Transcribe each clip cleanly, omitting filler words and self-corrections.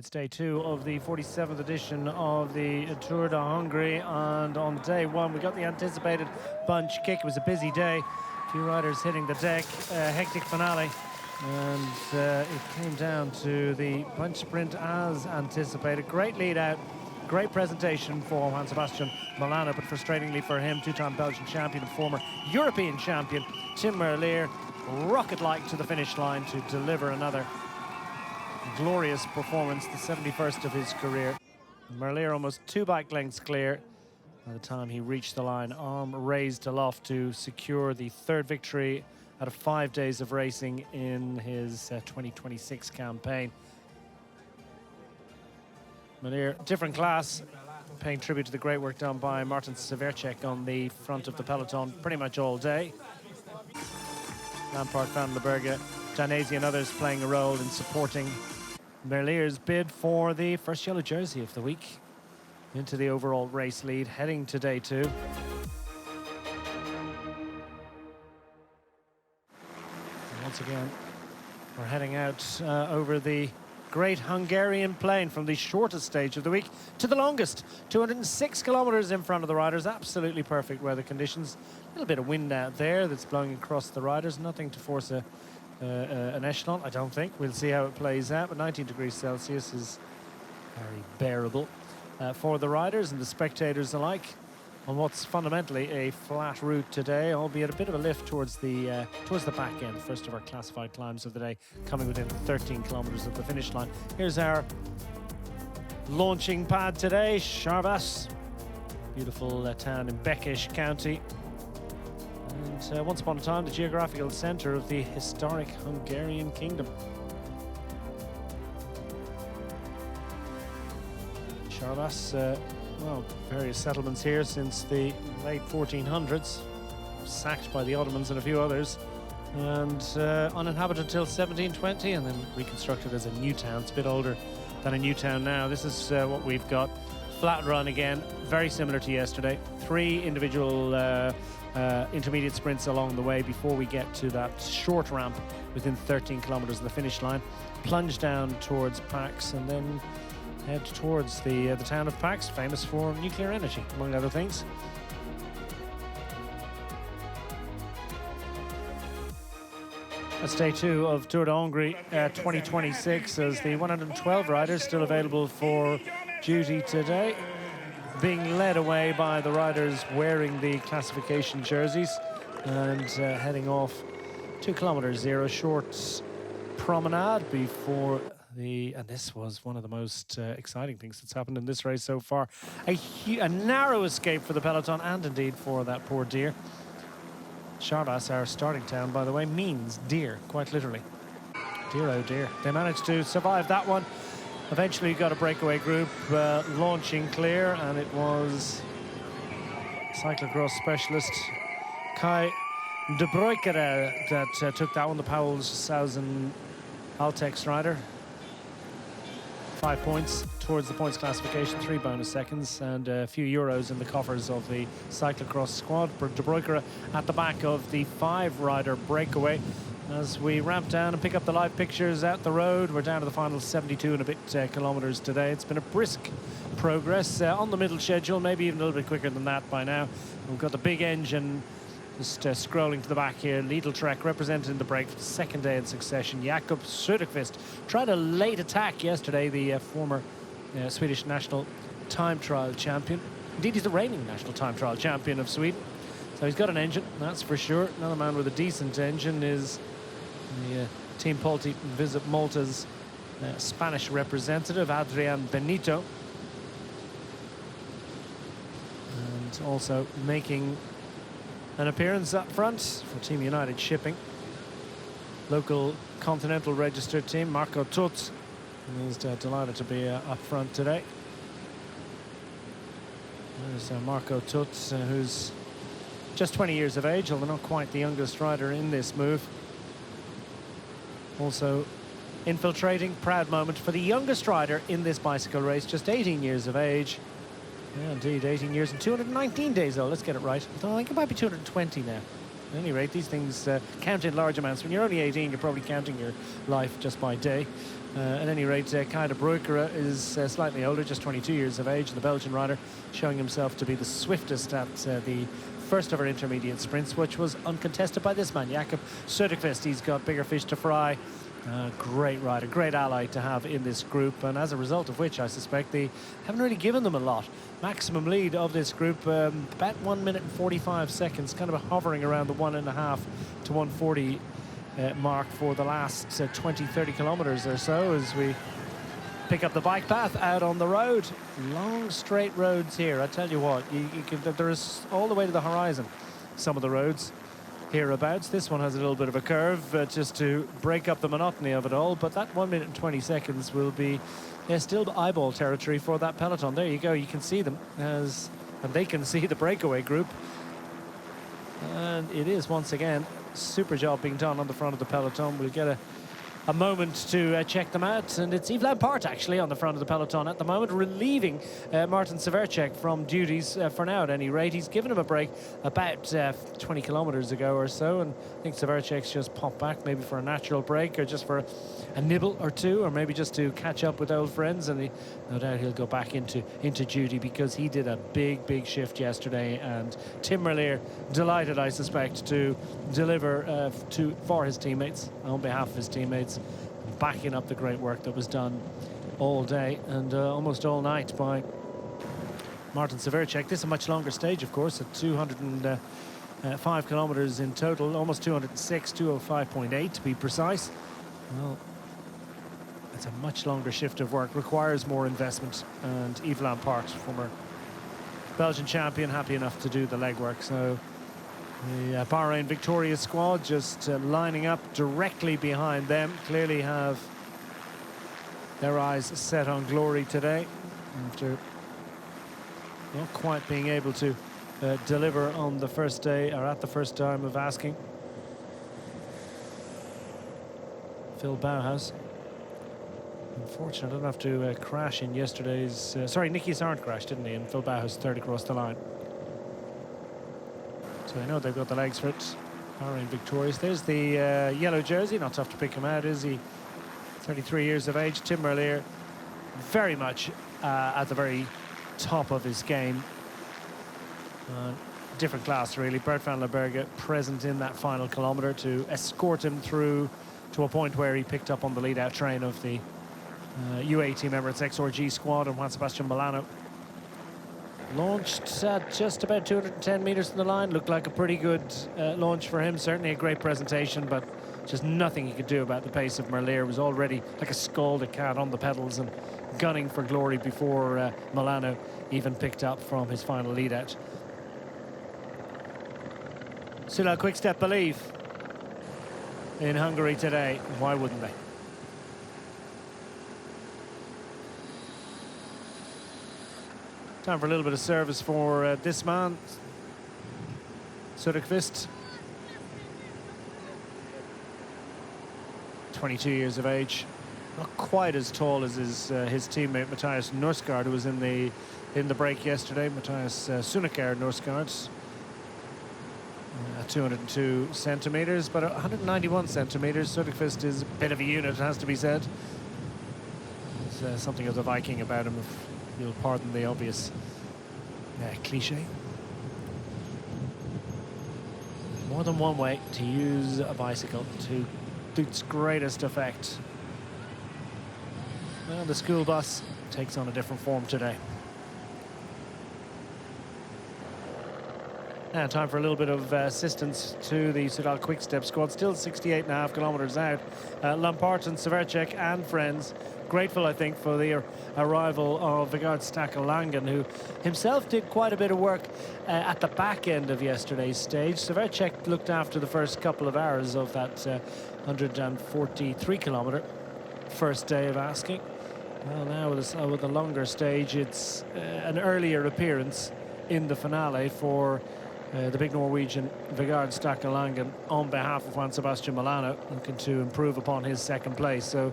It's day 2 of the 47th edition of the Tour de Hongrie, and on day 1 we got the anticipated bunch kick. It was a busy day, a few riders hitting the deck, hectic finale, and it came down to the bunch sprint as anticipated. Great lead out, great presentation for Juan Sebastian Molano, but frustratingly for him, two-time Belgian champion and former European champion Tim Merlier, rocket-like to the finish line to deliver another glorious performance, the 71st of his career. Merlier almost 2 bike lengths clear by the time he reached the line, arm raised aloft to secure the 3rd victory out of 5 days of racing in his 2026 campaign. Merlier, different class, paying tribute to the great work done by Martin Severcek on the front of the peloton pretty much all day. Lampard, Van den Berge, Danesi and others playing a role in supporting Merlier's bid for the first yellow jersey of the week into the overall race lead, heading to day 2. And once again, we're heading out over the great Hungarian plain from the shortest stage of the week to the longest, 206 kilometers in front of the riders. Absolutely perfect weather conditions. A little bit of wind out there that's blowing across the riders, nothing to force an echelon, I don't think. We'll see how it plays out, but 19 degrees Celsius is very bearable for the riders and the spectators alike on what's fundamentally a flat route today, albeit a bit of a lift towards the back end. First of our classified climbs of the day, coming within 13 kilometers of the finish line. Here's our launching pad today, Sárvás, beautiful town in Békés County. And once upon a time, the geographical centre of the historic Hungarian kingdom. Sárvás, well, various settlements here since the late 1400s, sacked by the Ottomans and a few others, and uninhabited until 1720, and then reconstructed as a new town. It's a bit older than a new town now. This is what we've got. Flat run again, very similar to yesterday. 3 individual intermediate sprints along the way before we get to that short ramp within 13 kilometers of the finish line. Plunge down towards Pax and then head towards the town of Pax, famous for nuclear energy, among other things. That's day 2 of Tour de Hongrie 2026, as the 112 riders still available for duty today, being led away by the riders wearing the classification jerseys and heading off 2 kilometers, 0 short promenade before and this was one of the most exciting things that's happened in this race so far. A narrow escape for the peloton, and indeed for that poor deer. Sárvás, our starting town, by the way, means deer, quite literally. Dear, oh dear. They managed to survive that one. Eventually got a breakaway group launching clear, and it was cyclocross specialist Kai de Breukere that took that one, the Powell's Sausen Altex rider. 5 points towards the points classification, 3 bonus seconds, and a few euros in the coffers of the cyclocross squad. De Breukere at the back of the 5-rider breakaway. As we ramp down and pick up the live pictures out the road, we're down to the final 72 and a bit kilometers today. It's been a brisk progress on the middle schedule, maybe even a little bit quicker than that by now. We've got the big engine just scrolling to the back here. Lidl Trek represented in the break for the 2nd day in succession. Jakob Söderqvist tried a late attack yesterday, the former Swedish national time trial champion. Indeed, he's the reigning national time trial champion of Sweden. So he's got an engine, that's for sure. Another man with a decent engine is the Team Polti Visit Malta's Spanish representative, Adrian Benito. And also making an appearance up front for Team United Shipping, local continental registered team, Marco Tut. He's delighted to be up front today. There's Marco Tut, who's just 20 years of age, although not quite the youngest rider in this move. Also infiltrating, proud moment for the youngest rider in this bicycle race, just 18 years of age. Yeah, indeed, 18 years and 219 days old. Let's get it right. I think it might be 220 now. At any rate, these things count in large amounts. When you're only 18, you're probably counting your life just by day. At any rate, Kyle de Breukere is slightly older, just 22 years of age, the Belgian rider, showing himself to be the swiftest at the first of our intermediate sprints, which was uncontested by this man, Jakob Söderqvist. He's got bigger fish to fry. Great rider, great ally to have in this group, and as a result of which I suspect they haven't really given them a lot. Maximum lead of this group, about 1 minute and 45 seconds, kind of hovering around the 1.5 to 140 mark for the last 20-30 kilometers or so as we pick up the bike path out on the road. Long straight roads here. I tell you what, you can, there's all the way to the horizon some of the roads hereabouts. This one has a little bit of a curve just to break up the monotony of it all, but that 1 minute and 20 seconds will be still eyeball territory for that peloton. There you go, you can see them and they can see the breakaway group, and it is once again super job being done on the front of the peloton. We'll get a moment to check them out, and it's Yves Lampaert actually on the front of the peloton at the moment, relieving Martin Severcek from duties for now at any rate. He's given him a break about 20 kilometers ago or so, and I think Severcek's just popped back maybe for a natural break or just for a nibble or two, or maybe just to catch up with old friends, and no doubt he'll go back into duty because he did a big shift yesterday, and Tim Merlier delighted, I suspect, to deliver for his teammates, on behalf of his teammates, backing up the great work that was done all day and almost all night by Martin Severcek. This is a much longer stage, of course, at 205 kilometers in total, almost 206, 205.8 to be precise. Well, it's a much longer shift of work, requires more investment, and Yves Lampaert, former Belgian champion, happy enough to do the legwork. So the Bahrain Victoria squad just lining up directly behind them, clearly have their eyes set on glory today after not quite being able to deliver on the first day, or at the first time of asking. Phil Bauhaus, unfortunately, I didn't have to crash in yesterday's... sorry, Nicky Sarnt crashed, didn't he? And Phil Bauhaus third across the line. So I know they've got the legs for it. Bahrain victorious. There's the yellow jersey. Not tough to pick him out, is he? 33 years of age. Tim Merlier, very much at the very top of his game. Different class, really. Bert van der Berge present in that final kilometre to escort him through to a point where he picked up on the lead-out train of the UAE Team Emirates XRG squad, and Juan Sebastian Milano launched at just about 210 meters from the line. Looked like a pretty good launch for him. Certainly a great presentation, but just nothing he could do about the pace of Merlier. It was already like a scalded cat on the pedals and gunning for glory before Milano even picked up from his final lead-out. Soudal Quick-Step believe in Hungary today. Why wouldn't they? Time for a little bit of service for this man, Söderqvist. 22 years of age, not quite as tall as his teammate Matthias Norsgaard, who was in the break yesterday. Matthias Sunekar Norsgaard, 202 centimeters, but 191 centimeters. Söderqvist is a bit of a unit, it has to be said. There's something of the Viking about him, if you'll pardon the obvious cliche. More than one way to use a bicycle to its greatest effect. Well, the school bus takes on a different form today. Now time for a little bit of assistance to the Soudal Quick-Step squad. Still 68.5 kilometers out. Lampaert and Severcek and friends grateful, I think, for the arrival of Vigard Stackel-Langen, who himself did quite a bit of work at the back end of yesterday's stage. Severcek looked after the first couple of hours of that 143 kilometer first day of asking. Well, now with a longer stage, it's an earlier appearance in the finale for the big Norwegian Vigard Stackel-Langen on behalf of Juan Sebastian Milano, looking to improve upon his second place. So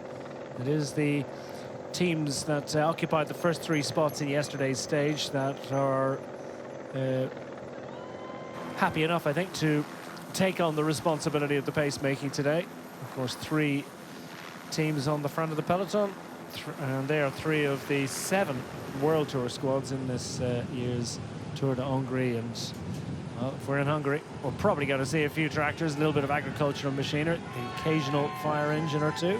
it is the teams that occupied the first three spots in yesterday's stage that are happy enough, I think, to take on the responsibility of the pacemaking today. Of course, 3 teams on the front of the peloton, and they are 3 of the 7 World Tour squads in this year's Tour de Hongrie. And well, if we're in Hungary, we're probably going to see a few tractors, a little bit of agricultural machinery, the occasional fire engine or 2.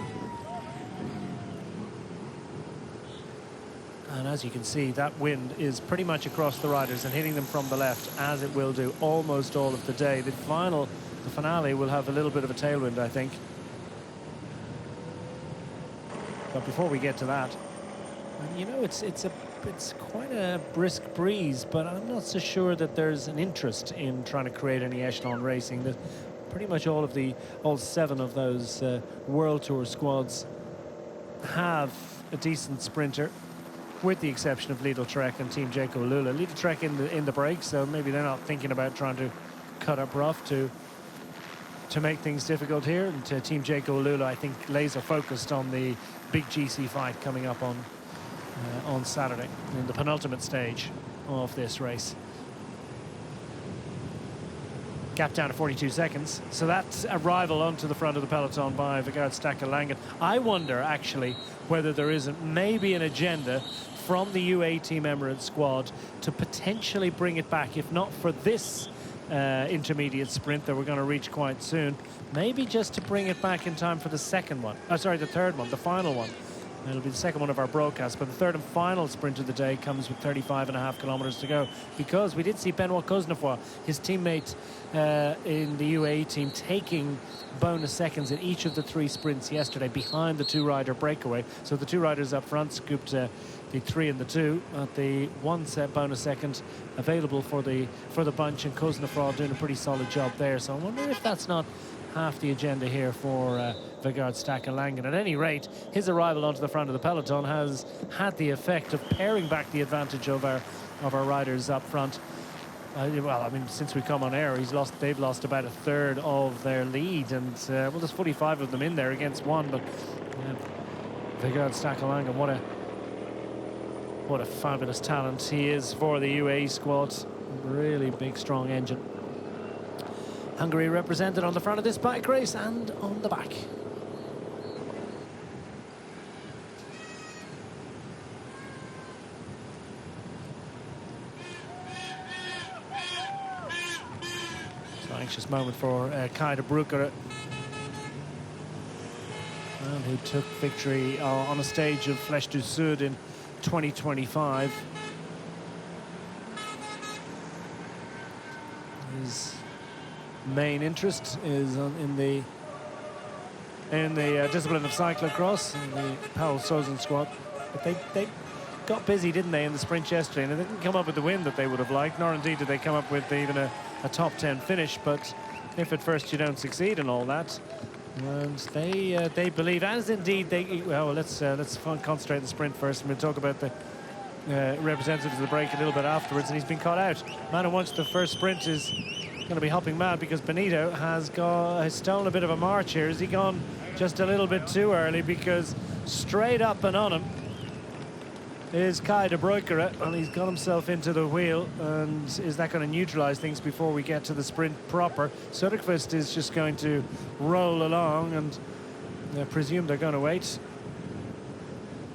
And as you can see, that wind is pretty much across the riders and hitting them from the left, as it will do almost all of the day. The finale will have a little bit of a tailwind, I think. But before we get to that, you know, it's quite a brisk breeze, but I'm not so sure that there's an interest in trying to create any echelon racing. Pretty much all 7 of those World Tour squads have a decent sprinter, with the exception of Lidl Trek and Team Jayco Lula. Lidl Trek in the break, so maybe they're not thinking about trying to cut up rough to make things difficult here. And Team Jayco Lula, I think, laser focused on the big GC fight coming up on Saturday in the penultimate stage of this race. Gap down to 42 seconds. So that's arrival onto the front of the peloton by Vegard Stackel-Langen. I wonder, actually, whether there isn't maybe an agenda from the UAE Team Emirates squad to potentially bring it back, if not for this intermediate sprint that we're going to reach quite soon, maybe just to bring it back in time for the second one. Oh, sorry, the third one, the final one. It'll be the second one of our broadcast, but the third and final sprint of the day comes with 35.5 kilometers to go, because we did see Benoit Cosnefroy, his teammate in the UAE team, taking bonus seconds in each of the 3 sprints yesterday behind the 2-rider breakaway. So the 2 riders up front scooped the 3 and the 2, at the 1 bonus second available for the bunch, and Cosnefroy doing a pretty solid job there. So I wonder if that's not half the agenda here for Vegard Stackel-Langen. At any rate, his arrival onto the front of the peloton has had the effect of paring back the advantage of our riders up front. Well, I mean, since we come on air, they've lost about a third of their lead, and well, there's 45 of them in there against 1. But Vegard Stackel-Langen, what a fabulous talent he is for the UAE squad. Really big, strong engine. Hungary represented on the front of this bike race and on the back. So anxious moment for Kai de Broekere, who took victory on a stage of Flèche du Sud in 2025. His main interest is in the discipline of cyclocross, in the Paul Sozen squad. But they got busy, didn't they, in the sprint yesterday, and they didn't come up with the win that they would have liked, nor indeed did they come up with even a top 10 finish. But if at first you don't succeed in all that, and they believe, as indeed they, well, let's concentrate on the sprint first, and we'll talk about the representatives of the break a little bit afterwards. And he's been caught out. Man who wants the first sprint is going to be hopping mad, because Benito has stolen a bit of a march here. Has he gone just a little bit too early? Because straight up and on him is Kai de Broekere, and he's got himself into the wheel. And is that going to neutralize things before we get to the sprint proper? Söderqvist is just going to roll along, and I presume they're going to wait.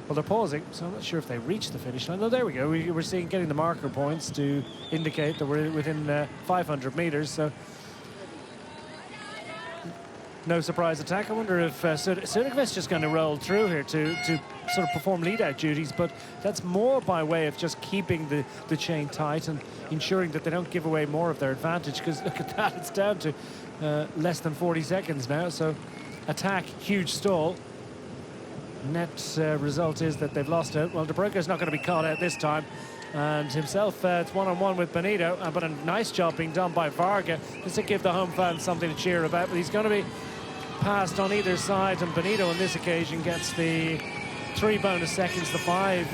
Well, they're pausing, so I'm not sure if they reach the finish line. Oh, there we go. We're seeing getting the marker points to indicate that we're within 500 meters. So no surprise attack. I wonder if Söderqvist just going to roll through here to sort of perform lead-out duties, but that's more by way of just keeping the chain tight and ensuring that they don't give away more of their advantage, because look at that, it's down to less than 40 seconds now. So attack, huge stall. Net result is that they've lost it. Well, de Broekere's not going to be caught out this time, and himself it's one-on-one with Benito, but a nice job being done by Varga. This will give the home fans something to cheer about, but he's going to be passed on either side, and Benito on this occasion gets the 3 bonus seconds, the 5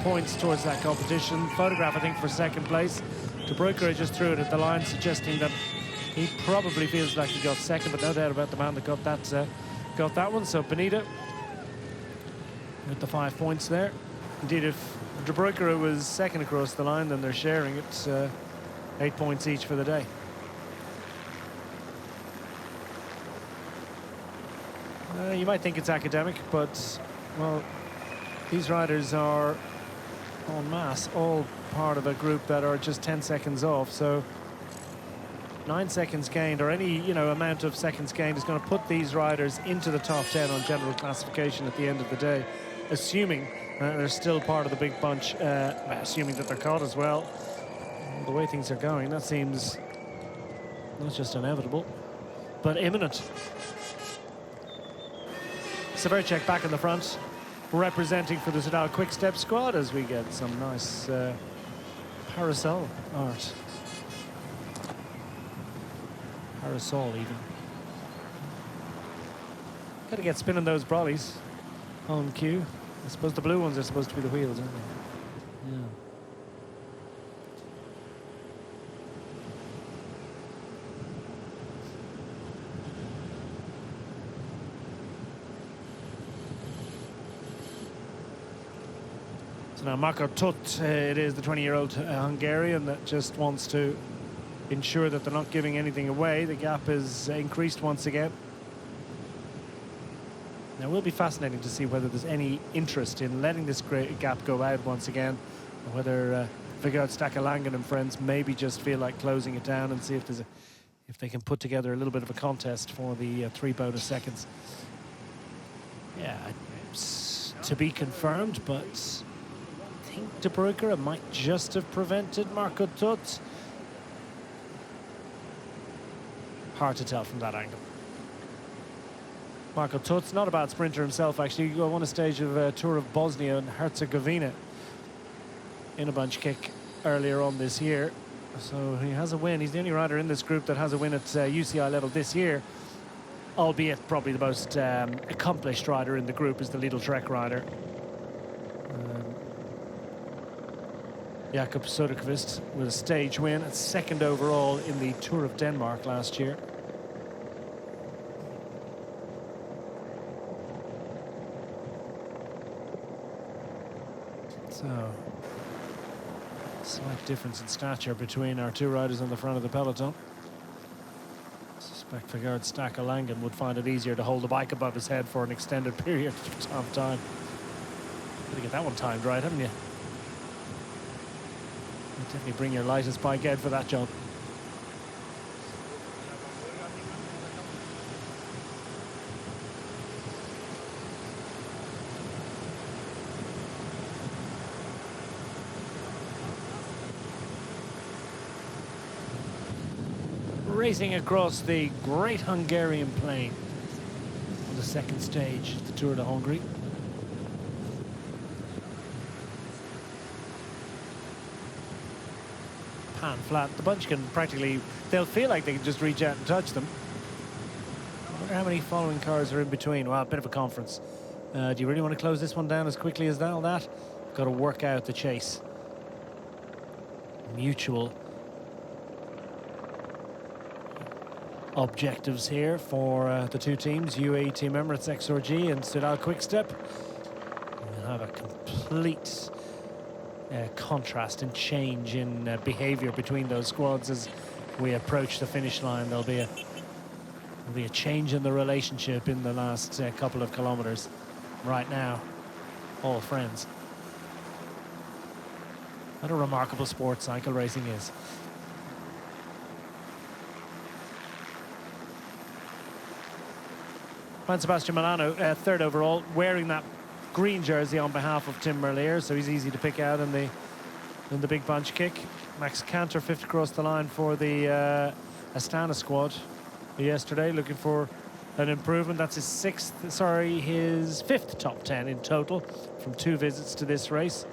points towards that competition. Photograph, I think, for second place. De Broekere just threw it at the line, suggesting that he probably feels like he got second, but no doubt about the man that got that one. So Benito with the 5 points there. Indeed, if de Broekere was second across the line, then they're sharing it, 8 points each for the day. You might think it's academic, but, well, these riders are en masse, all part of a group that are just 10 seconds off. So 9 seconds gained, or any, you know, amount of seconds gained, is going to put these riders into the top 10 on general classification at the end of the day, assuming they're still part of the big bunch, assuming that they're caught as well. The way things are going, that seems not just inevitable, but imminent. Severchek back in the front, representing for the Soudal Quick Step squad, as we get some nice parasol art. Parasol, even. Got to get spinning those brollies on cue. I suppose the blue ones are supposed to be the wheels, aren't they? Yeah. So now Marko Tut, it is the 20-year-old Hungarian that just wants to ensure that they're not giving anything away. The gap is increased once again. Now, it will be fascinating to see whether there's any interest in letting this great gap go out once again, or whether Vigard Stakalangan and friends maybe just feel like closing it down and see if there's if they can put together a little bit of a contest for the 3 bonus seconds. Yeah, it's to be confirmed, but I think De Bruyckere might just have prevented Marko Tut. Hard to tell from that angle. Marko Tut's not a bad sprinter himself, actually. He won a stage of Tour of Bosnia and Herzegovina in a bunch kick earlier on this year. So he has a win. He's the only rider in this group that has a win at UCI level this year, albeit probably the most accomplished rider in the group is the Lidl Trek rider. Jakob Söderqvist with a stage win, at 2nd overall in the Tour of Denmark last year. So, slight difference in stature between our 2 riders on the front of the peloton. I suspect Vigard Stakalangan would find it easier to hold the bike above his head for an extended period of time. Got to get that one timed right, haven't you? You'll definitely bring your lightest bike out for that job. Racing across the Great Hungarian Plain on the 2nd stage of the Tour de Hongrie. Pan flat. The bunch can practically, they'll feel like they can just reach out and touch them. I wonder how many following cars are in between. Well, a bit of a conference. Do you really want to close this one down as quickly as that? Got to work out the chase. Mutual objectives here for the 2 teams, UAE Team Emirates XRG and Soudal Quickstep. We'll have a complete contrast and change in behavior between those squads as we approach the finish line. There'll be a change in the relationship in the last couple of kilometers. Right now, all friends. What a remarkable sport cycle racing is. Juan Sebastian Milano, 3rd overall, wearing that green jersey on behalf of Tim Merlier, so he's easy to pick out in the big bunch kick. Max Cantor, 5th across the line for the Astana squad yesterday, looking for an improvement. That's his 5th top 10 in total from 2 visits to this race.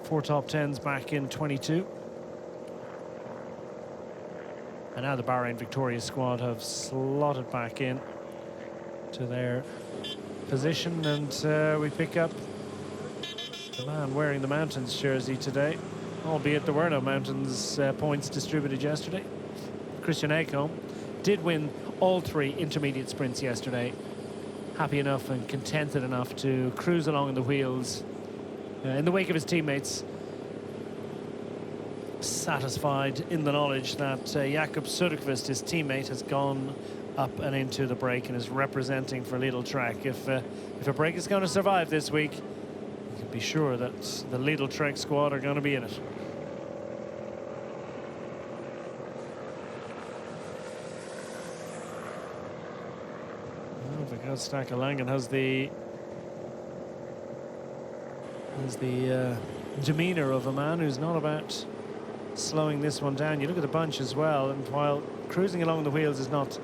4 top 10s back in 22. And now the Bahrain Victoria squad have slotted back in to their position, and we pick up the man wearing the Mountains jersey today, albeit there were no Mountains points distributed yesterday. Christian Ekholm did win all 3 intermediate sprints yesterday. Happy enough and contented enough to cruise along in the wheels in the wake of his teammates, satisfied in the knowledge that Jakob Söderqvist, his teammate, has gone up and into the break and is representing for Lidl Trek. If a break is going to survive this week, you can be sure that the Lidl Trek squad are going to be in it. Well, the Goudstacker Langen has the demeanor of a man who's not about slowing this one down. You look at the bunch as well, and while cruising along the wheels is not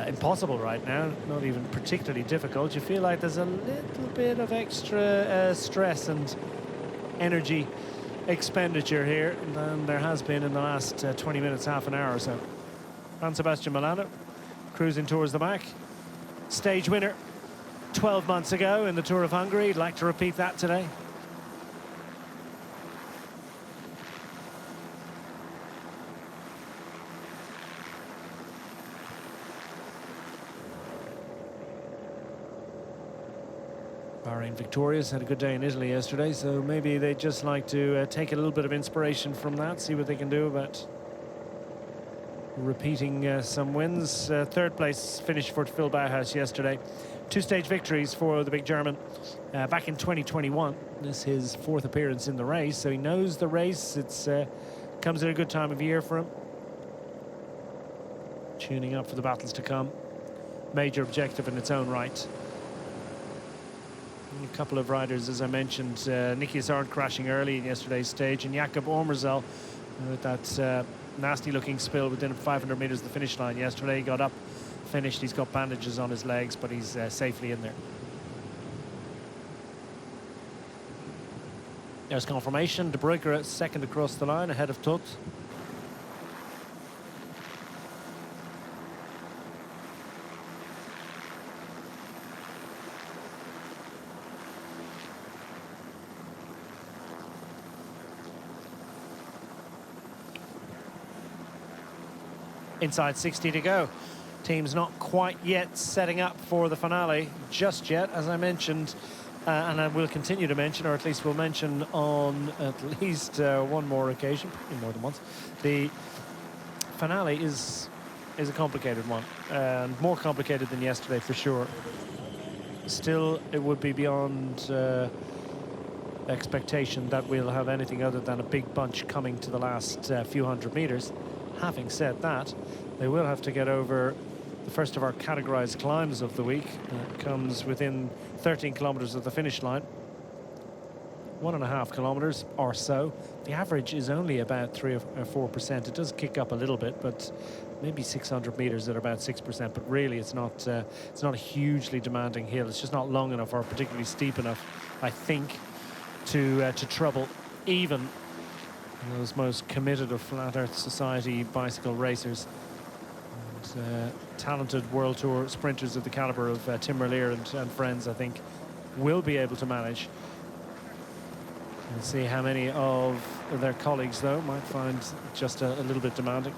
impossible right now, not even particularly difficult, you feel like there's a little bit of extra stress and energy expenditure here than there has been in the last 20 minutes, half an hour or so. Juan Sebastian Milano cruising towards the back. Stage winner 12 months ago in the Tour of Hungary. He'd like to repeat that today. Bahrain victorious, had a good day in Italy yesterday, so maybe they'd just like to take a little bit of inspiration from that, see what they can do about repeating some wins. Third place finish for Phil Bauhaus yesterday. Two-stage victories for the big German back in 2021. This is his fourth appearance in the race, so he knows the race. It's comes at a good time of year for him. Tuning up for the battles to come. Major objective in its own right. A couple of riders, as I mentioned, Nikias Arndt crashing early in yesterday's stage, and Jakob Ormerzel with that nasty-looking spill within 500 meters of the finish line yesterday. He got up, finished. He's got bandages on his legs, but he's safely in there. There's confirmation. De Bruyker second across the line, ahead of Tot. Inside 60 to go. Team's not quite yet setting up for the finale just yet, as I mentioned, and I will continue to mention, or at least we'll mention on at least one more occasion, probably more than once. The finale is a complicated one, and more complicated than yesterday for sure. Still, it would be beyond expectation that we'll have anything other than a big bunch coming to the last few hundred meters. Having said that, they will have to get over the first of our categorized climbs of the week. It comes within 13 kilometers of the finish line. 1.5 kilometers or so. The average is only about 3 or 4%. It does kick up a little bit, but maybe 600 meters at about 6%. But really, it's not a hugely demanding hill. It's just not long enough or particularly steep enough, I think, to trouble even those most committed of Flat Earth Society bicycle racers. And, talented World Tour sprinters of the caliber of Tim Merlier and friends, I think, will be able to manage. We'll see how many of their colleagues, though, might find just a little bit demanding.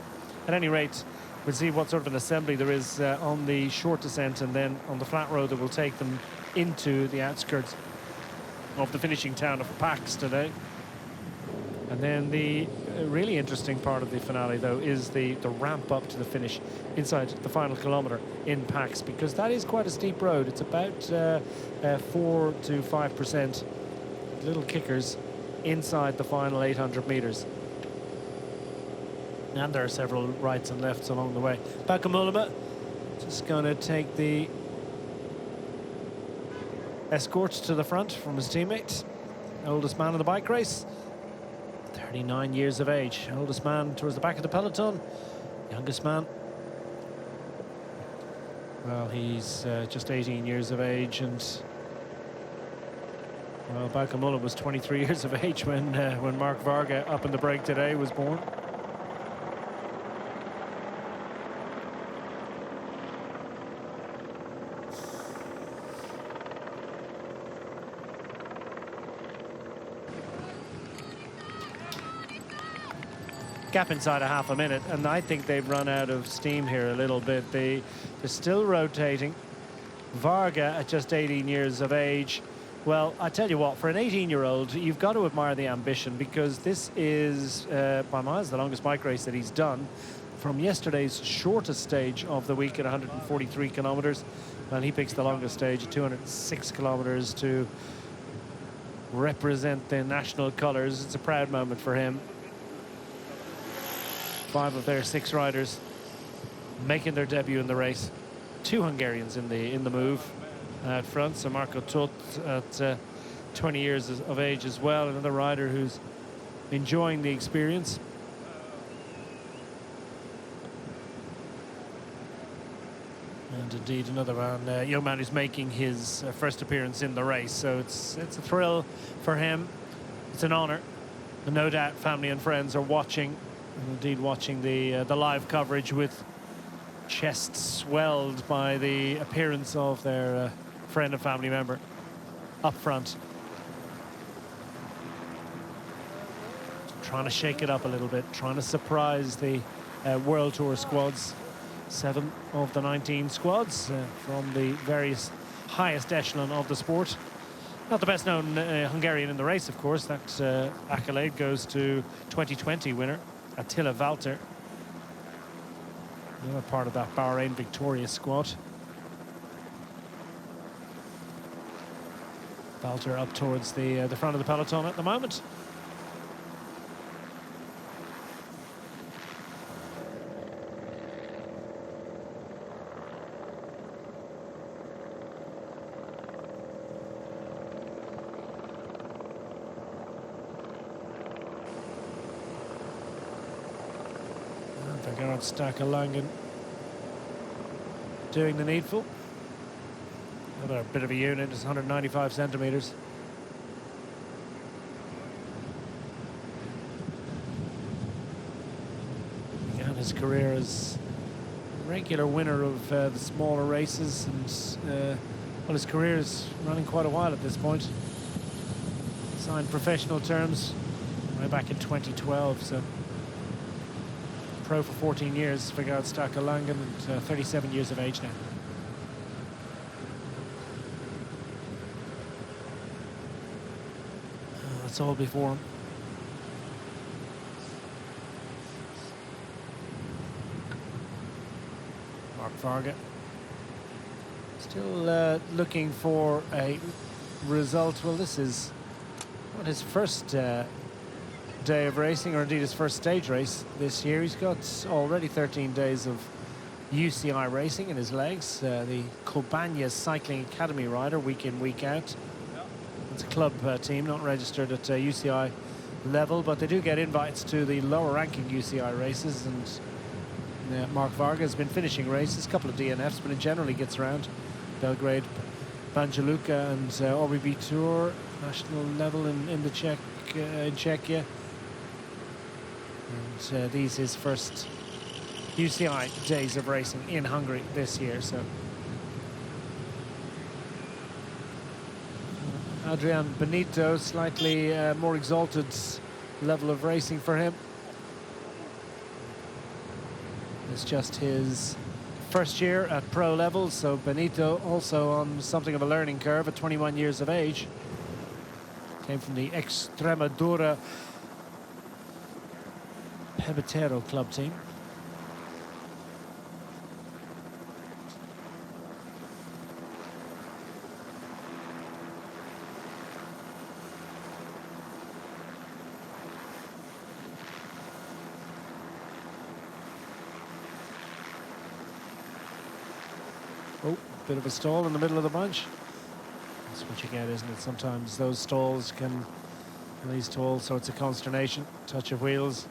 At any rate, we'll see what sort of an assembly there is on the short descent and then on the flat road that will take them into the outskirts of the finishing town of Pax today. And then the really interesting part of the finale, though, is the ramp up to the finish inside the final kilometre in Pax, because that is quite a steep road. It's about 4 to 5% little kickers inside the final 800 metres. And there are several rights and lefts along the way. Bauke Mollema just going to take the escort to the front from his teammate. Oldest man in the bike race. 39 years of age. Oldest man towards the back of the peloton. Youngest man, well, he's just 18 years of age, and well, Bauke Mollema was 23 years of age when Mark Varga, up in the break today, was born. Gap inside a half a minute, and I think they've run out of steam here a little bit. They're still rotating. Varga at just 18 years of age. Well, I tell you what, for an 18-year-old, you've got to admire the ambition, because this is, by miles, the longest bike race that he's done. from yesterday's shortest stage of the week at 143 kilometers. And he picks the longest stage at 206 kilometers to represent the national colors. It's a proud moment for him. 5 of their 6 riders making their debut in the race. 2 Hungarians in the move at front. So Marco Tot at 20 years of age as well, another rider who's enjoying the experience. And indeed another man, young man who's making his first appearance in the race. So it's a thrill for him. It's an honor. And no doubt family and friends are watching, and indeed watching the live coverage with chests swelled by the appearance of their friend and family member up front. Trying to shake it up a little bit, trying to surprise the World Tour squads. 7 of the 19 squads from the various highest echelon of the sport. Not the best known Hungarian in the race, of course. That accolade goes to 2020 winner Attila Walter. Another part of that Bahrain victorious squad. Walter up towards the front of the peloton at the moment. Stacker Langen doing the needful. Another bit of a unit is 195 centimeters. Began his career as a regular winner of the smaller races, and well, his career is running quite a while at this point. Signed professional terms way back in 2012, so pro for 14 years for Gerhard Stacker Langen, and 37 years of age now. That's all before him. Mark Varga still looking for a result. Well, this is not his first day of racing, or indeed his first stage race this year. He's got already 13 days of UCI racing in his legs. The Kobania Cycling Academy rider, week in, week out. It's a club team, not registered at UCI level, but they do get invites to the lower ranking UCI races, and Mark Varga has been finishing races, a couple of DNFs, but it generally gets around Belgrade, Banja Luka and OBB Tour, national level in the in Czechia. And these his first UCI days of racing in Hungary this year. So Adrian Benito, slightly more exalted level of racing for him. It's just his first year at pro level, so Benito also on something of a learning curve at 21 years of age. Came from the Extremadura Pebetero club team. Oh, bit of a stall in the middle of the bunch. That's what you get, isn't it? Sometimes those stalls can lead to all sorts of consternation. Touch of wheels.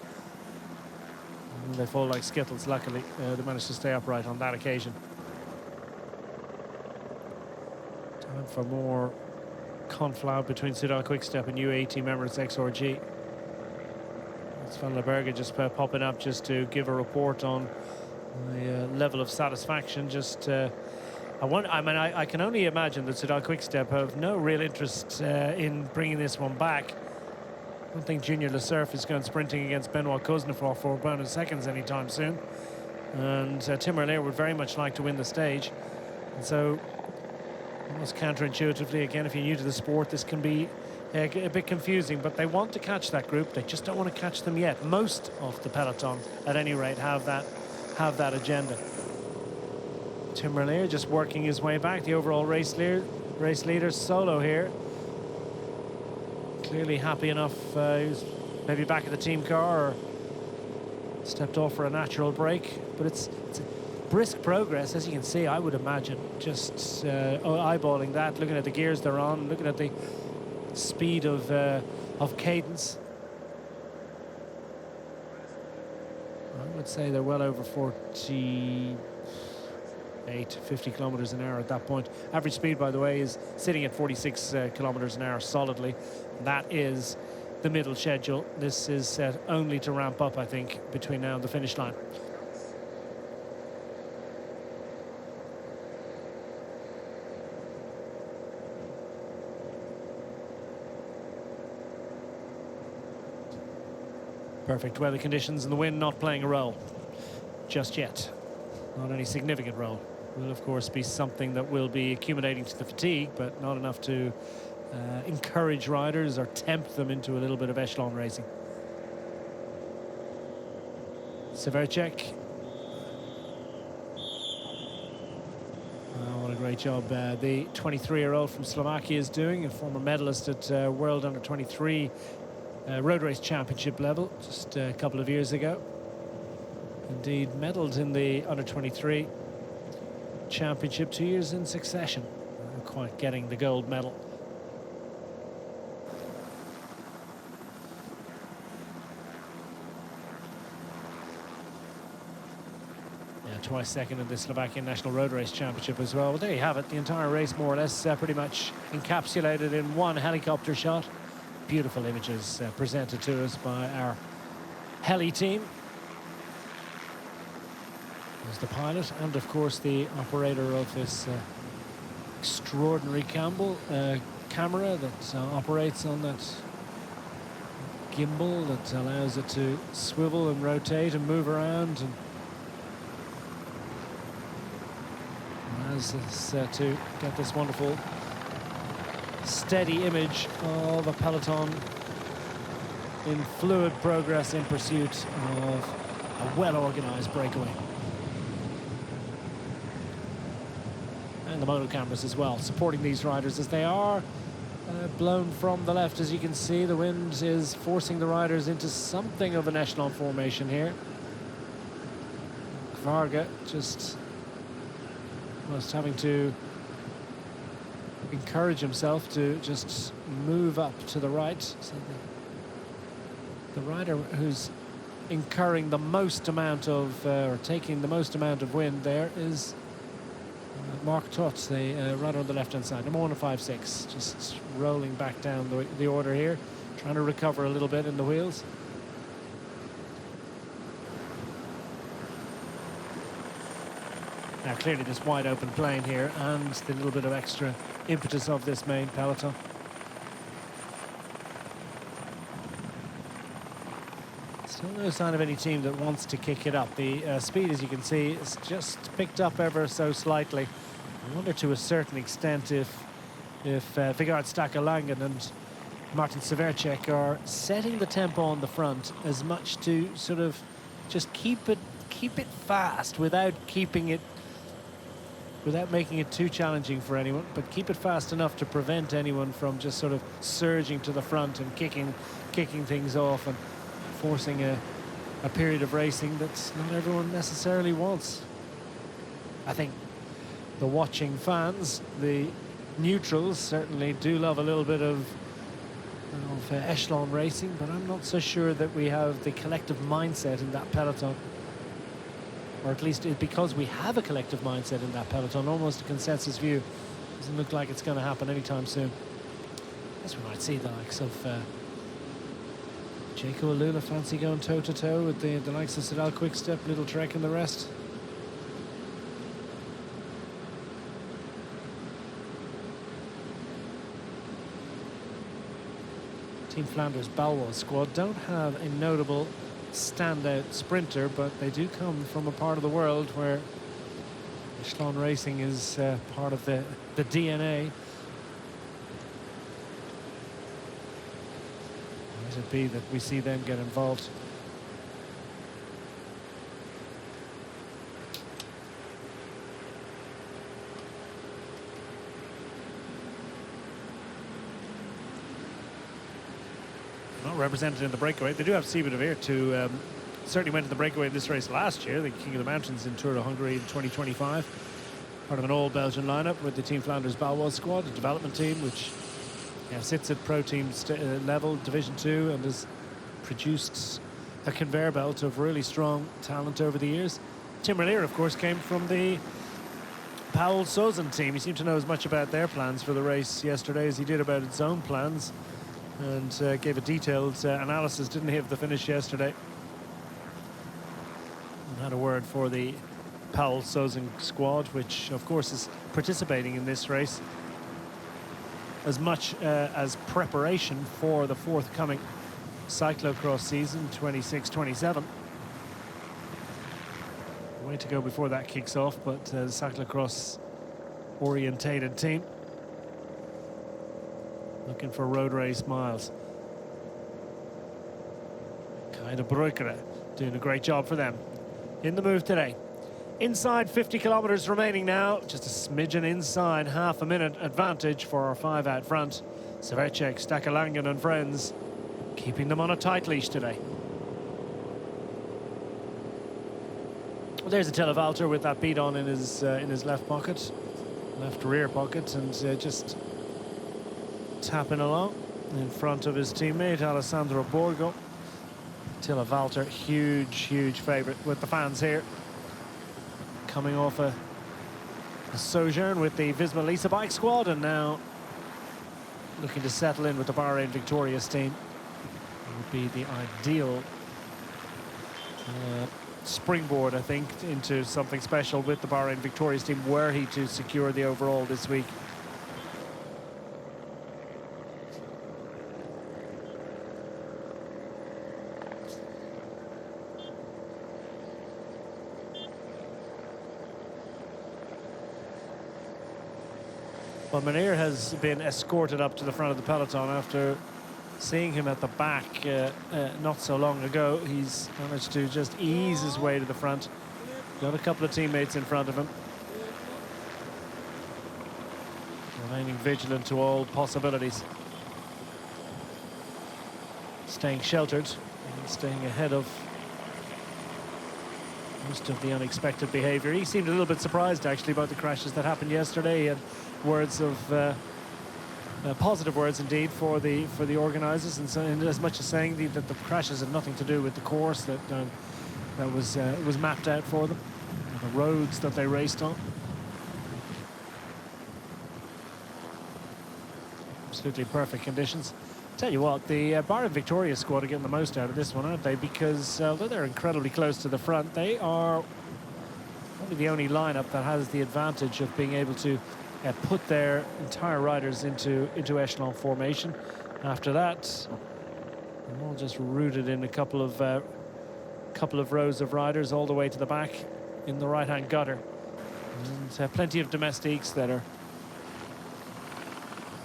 And they fall like skittles. Luckily, they managed to stay upright on that occasion. Time for more conflow between Soudal Quickstep and UAE team Emirates XRG. It's Van der Berge just popping up just to give a report on the level of satisfaction. Just I can only imagine that Soudal Quickstep have no real interest in bringing this one back. I don't think Junior Lesurf is going sprinting against Benoit Kuznetsov for bonus seconds anytime soon. And Tim Merlier would very much like to win the stage. And so, almost counterintuitively, again, if you're new to the sport, this can be a bit confusing. But they want to catch that group. They just don't want to catch them yet. Most of the peloton, at any rate, have that have that agenda. Tim Merlier just working his way back, the overall race leader solo here. Clearly happy enough. He's maybe back at the team car or stepped off for a natural break, but it's brisk progress, as you can see. I would imagine just eyeballing that, looking at the gears they're on, looking at the speed of cadence. I would say they're well over 50 kilometers an hour at that point. Average speed, by the way, is sitting at 46 kilometers an hour solidly. That is the middle schedule. This is set only to ramp up, I think, between now and the finish line. Perfect weather conditions and the wind not playing a role just yet. Not any significant role. Will, of course, be something that will be accumulating to the fatigue, but not enough to encourage riders or tempt them into a little bit of echelon racing. Severcek. What a great job the 23-year-old from Slovakia is doing, a former medalist at World Under-23 Road Race Championship level just a couple of years ago. Indeed, medalled in the Under-23 Championship 2 years in succession. Not quite getting the gold medal. Yeah, twice second in the Slovakian National Road Race Championship as well. Well, there you have it. The entire race, more or less, pretty much encapsulated in one helicopter shot. Beautiful images presented to us by our heli team. There's the pilot and, of course, the operator of this extraordinary camera that operates on that gimbal that allows it to swivel and rotate and move around and allows us to get this wonderful steady image of a peloton in fluid progress in pursuit of a well-organized breakaway. And the moto cameras as well, supporting these riders as they are blown from the left. As you can see, the wind is forcing the riders into something of an echelon formation here. Varga just almost having to encourage himself to just move up to the right. So the rider who's incurring the most amount of, or taking the most amount of wind there is Mark Tutz, the rider on the left-hand side, number 156, just rolling back down the order here, trying to recover a little bit in the wheels. Now, clearly this wide open plane here and the little bit of extra impetus of this main peloton. Still no sign of any team that wants to kick it up. The speed, as you can see, is just picked up ever so slightly. I wonder to a certain extent if Vigard Stakalangen and Martin Severcek are setting the tempo on the front as much to sort of just keep it fast without making it too challenging for anyone, but keep it fast enough to prevent anyone from just sort of surging to the front and kicking things off and forcing a period of racing that not everyone necessarily wants. I think the watching fans, the neutrals, certainly do love a little bit of echelon racing, but I'm not so sure that we have the collective mindset in that peloton. Or at least because we have a collective mindset in that peloton, almost a consensus view. Doesn't look like it's going to happen anytime soon. I guess we might see the likes of Jaco Alula fancy going toe-to-toe with the likes of Sedal Quickstep, Little Trek and the rest. Team Flanders Balwell squad don't have a notable standout sprinter, but they do come from a part of the world where echelon racing is part of the DNA. Might it be that we see them get involved? not represented in the breakaway. They do have Siba de Weert, who certainly went to the breakaway in this race last year, the King of the Mountains in Tour de Hongrie in 2025. Part of an all-Belgian lineup with the Team Flanders Baloise squad, a development team which sits at pro team level, Division 2, and has produced a conveyor belt of really strong talent over the years. Tim Renier, of course, came from the Paul Sozin team. He seemed to know as much about their plans for the race yesterday as he did about its own plans, and gave a detailed analysis, didn't he, of the finish yesterday. And had a word for the Paul Sozin squad, which of course is participating in this race as much as preparation for the forthcoming cyclocross season 26-27. Way to go before that kicks off, but the cyclocross orientated team looking for road race miles. Kaida Breukere doing a great job for them in the move today. Inside 50 kilometers remaining now, just a smidgen inside, half a minute advantage for our 5 out front. Severcek, Stakalangen and friends keeping them on a tight leash today. Well, there's Attila Valter with that beat on in his left pocket, left rear pocket, and just tapping along in front of his teammate Alessandro Borgo. Attila Valter, huge favourite with the fans here, coming off a sojourn with the Visma Lease bike squad, and now looking to settle in with the Bahrain Victorious team. It would be the ideal springboard, I think, into something special with the Bahrain Victorious team, were he to secure the overall this week. Well, Renier has been escorted up to the front of the peloton after seeing him at the back not so long ago. He's managed to just ease his way to the front. Got a couple of teammates in front of him. Remaining vigilant to all possibilities. Staying sheltered and staying ahead of most of the unexpected behavior. He seemed a little bit surprised, actually, about the crashes that happened yesterday. He had words of positive words indeed for the organisers, and so, in as much as saying that the crashes had nothing to do with the course that was mapped out for them, the roads that they raced on. Absolutely perfect conditions. Tell you what, the Bahrain Victoria squad are getting the most out of this one, aren't they? Because although they're incredibly close to the front, they are probably the only lineup that has the advantage of being able to put their entire riders into echelon formation. After that, they're all just rooted in a couple of rows of riders all the way to the back in the right-hand gutter. And plenty of domestiques that are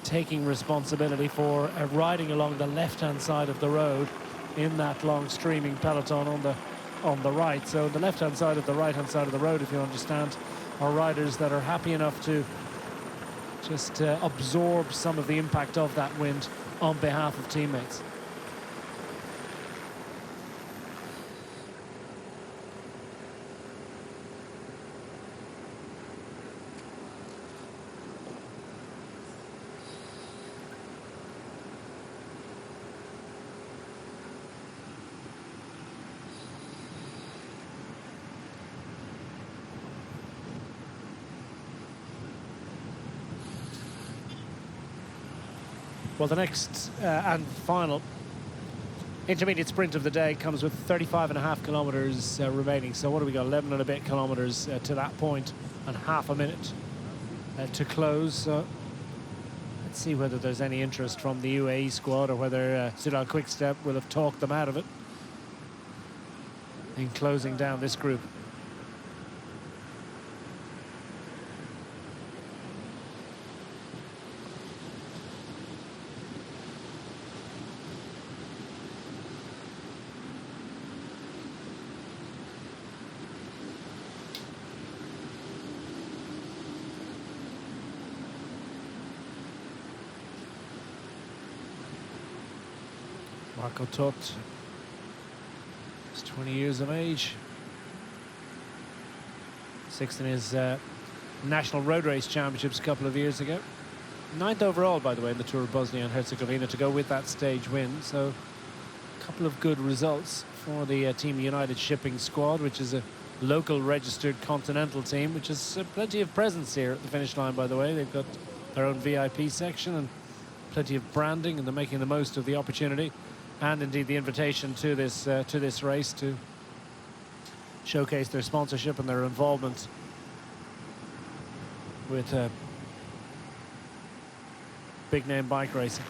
taking responsibility for riding along the left-hand side of the road in that long streaming peloton on the right. So the left-hand side of the right-hand side of the road, if you understand, are riders that are happy enough to just absorb some of the impact of that wind on behalf of teammates. Well, the next and final intermediate sprint of the day comes with 35.5 kilometers remaining. So what do we got? 11 and a bit kilometers to that point, and half a minute to close. Let's see whether there's any interest from the UAE squad, or whether Soudal Quickstep will have talked them out of it in closing down this group. Marco Tot is 20 years of age. Sixth in his National Road Race Championships a couple of years ago. Ninth overall, by the way, in the Tour of Bosnia and Herzegovina to go with that stage win. So a couple of good results for the Team United Shipping squad, which is a local registered continental team, which has plenty of presence here at the finish line, by the way. They've got their own VIP section and plenty of branding, and they're making the most of the opportunity and indeed the invitation to this race to showcase their sponsorship and their involvement with big name bike racing.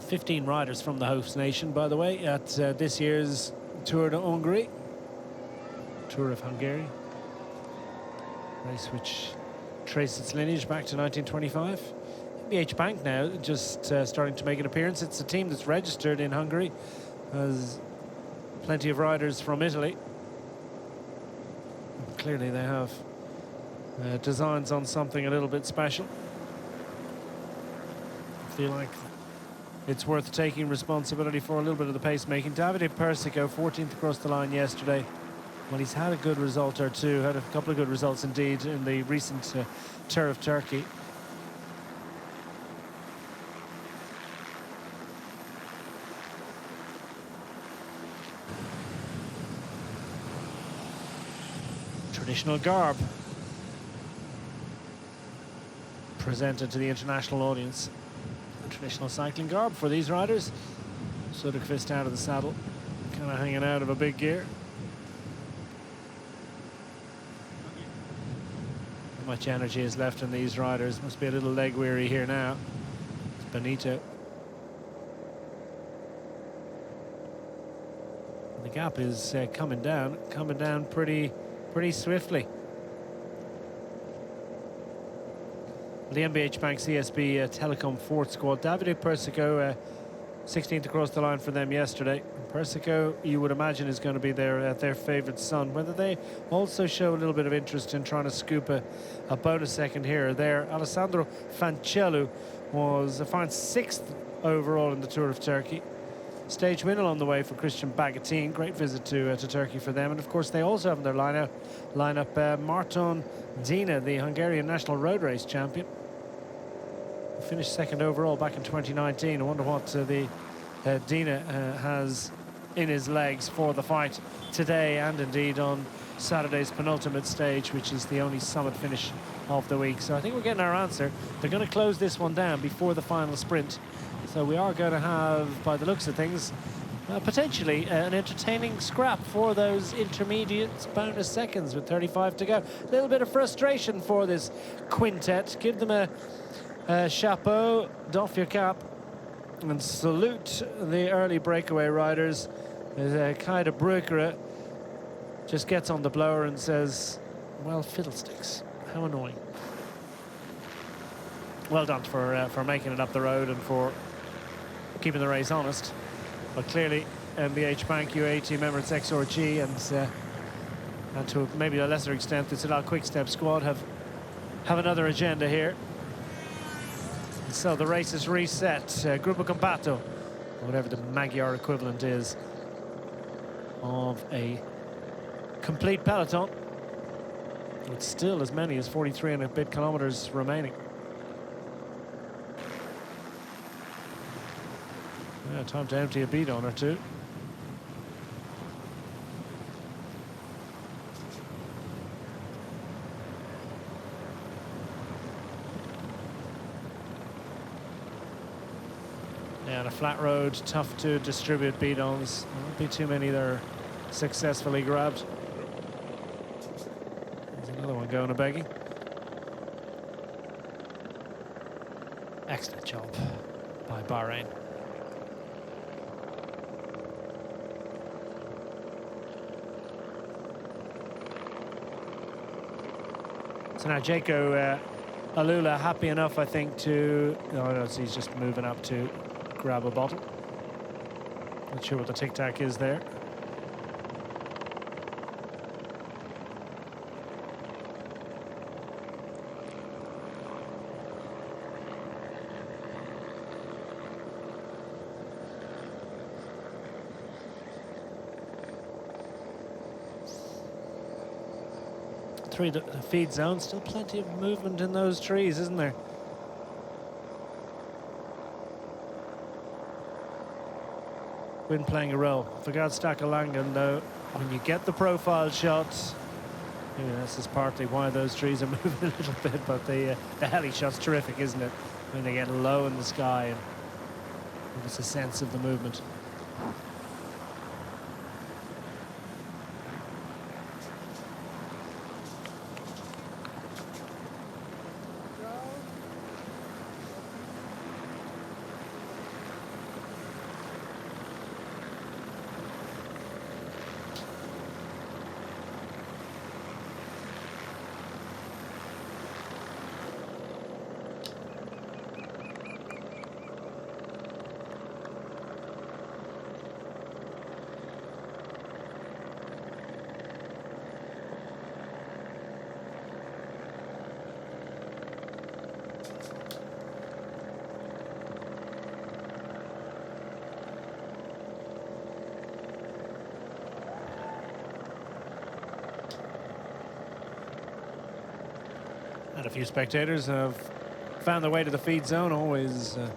Fifteen riders from the host nation, by the way, at this year's Tour de Hongrie. Tour of Hungary. Race which traced its lineage back to 1925. MBH Bank now just starting to make an appearance. It's a team that's registered in Hungary. Has plenty of riders from Italy. Clearly they have designs on something a little bit special. I feel like it's worth taking responsibility for a little bit of the pacemaking. Davide Persico, 14th across the line yesterday. Well, he's had a good result or two, had a couple of good results indeed in the recent Tour of Turkey. Traditional garb presented to the international audience. Traditional cycling garb for these riders. Söderqvist out of the saddle, kind of hanging out of a big gear. How much energy is left in these riders? Must be a little leg weary here now. It's Benito. The gap is coming down pretty swiftly. The MBH Bank CSB Telecom Ford squad. Davide Persico, 16th across the line for them yesterday. Persico, you would imagine, is going to be their favourite son. Whether they also show a little bit of interest in trying to scoop a bonus second here or there. Alessandro Fancellu was found 6th overall in the Tour of Turkey. Stage win along the way for Christian Bagatine. Great visit to Turkey for them. And of course they also have in their lineup Marton Dina, the Hungarian national road race champion. Finished second overall back in 2019. I wonder what the Dina has in his legs for the fight today and indeed on Saturday's penultimate stage, which is the only summit finish of the week. So I think we're getting our answer. They're going to close this one down before the final sprint. So we are going to have, by the looks of things, potentially an entertaining scrap for those intermediate bonus seconds with 35 to go. A little bit of frustration for this quintet. Give them a chapeau, doff your cap, and salute the early breakaway riders. Kaida Brugger just gets on the blower and says, well, fiddlesticks, how annoying. Well done for making it up the road and for keeping the race honest. But clearly MBH Bank UAE member at XRG and to maybe a lesser extent the Soudal Quick-Step squad have another agenda here. So the race is reset. Gruppo Combatto, whatever the Magyar equivalent is of a complete peloton, with still as many as 43 and a bit kilometers remaining. Yeah, time to empty a bidon or two. Yeah, on a flat road, tough to distribute bidons. There won't be too many that are successfully grabbed. There's another one going a begging. Excellent job by Bahrain. So now Jaco Alula happy enough, I think, to... No, so he's just moving up to grab a bottle. Not sure what the tic-tac is there. Through the feed zone, still plenty of movement in those trees, isn't there? Wind playing a role. For Langan, though, when you get the profile shots, this is partly why those trees are moving a little bit, but the heli shot's terrific, isn't it? When they get low in the sky and give us a sense of the movement. And a few spectators have found their way to the feed zone, always a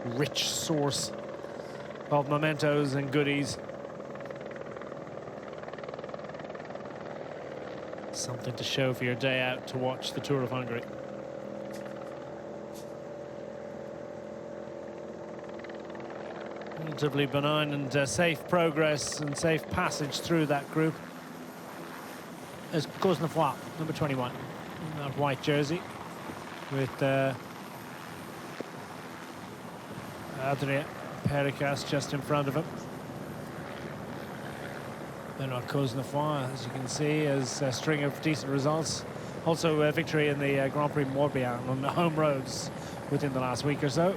rich source of mementos and goodies. Something to show for your day out to watch the Tour of Hungary. Relatively benign and safe progress and safe passage through that group. As Cosnefroid, number 21. In that white jersey with Adrien Pericas just in front of him. Benoit Cosnefroid, as you can see, has a string of decent results. Also a victory in the Grand Prix Morbihan on the home roads within the last week or so.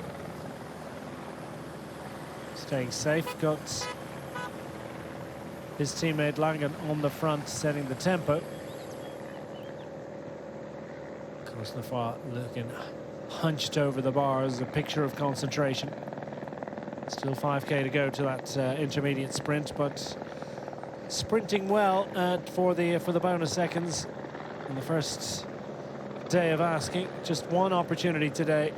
Staying safe, got his teammate Langan on the front, setting the tempo. Cosnefroid looking hunched over the bars, a picture of concentration. Still 5k to go to that intermediate sprint, but sprinting well for the bonus seconds in the first day of asking. Just one opportunity today.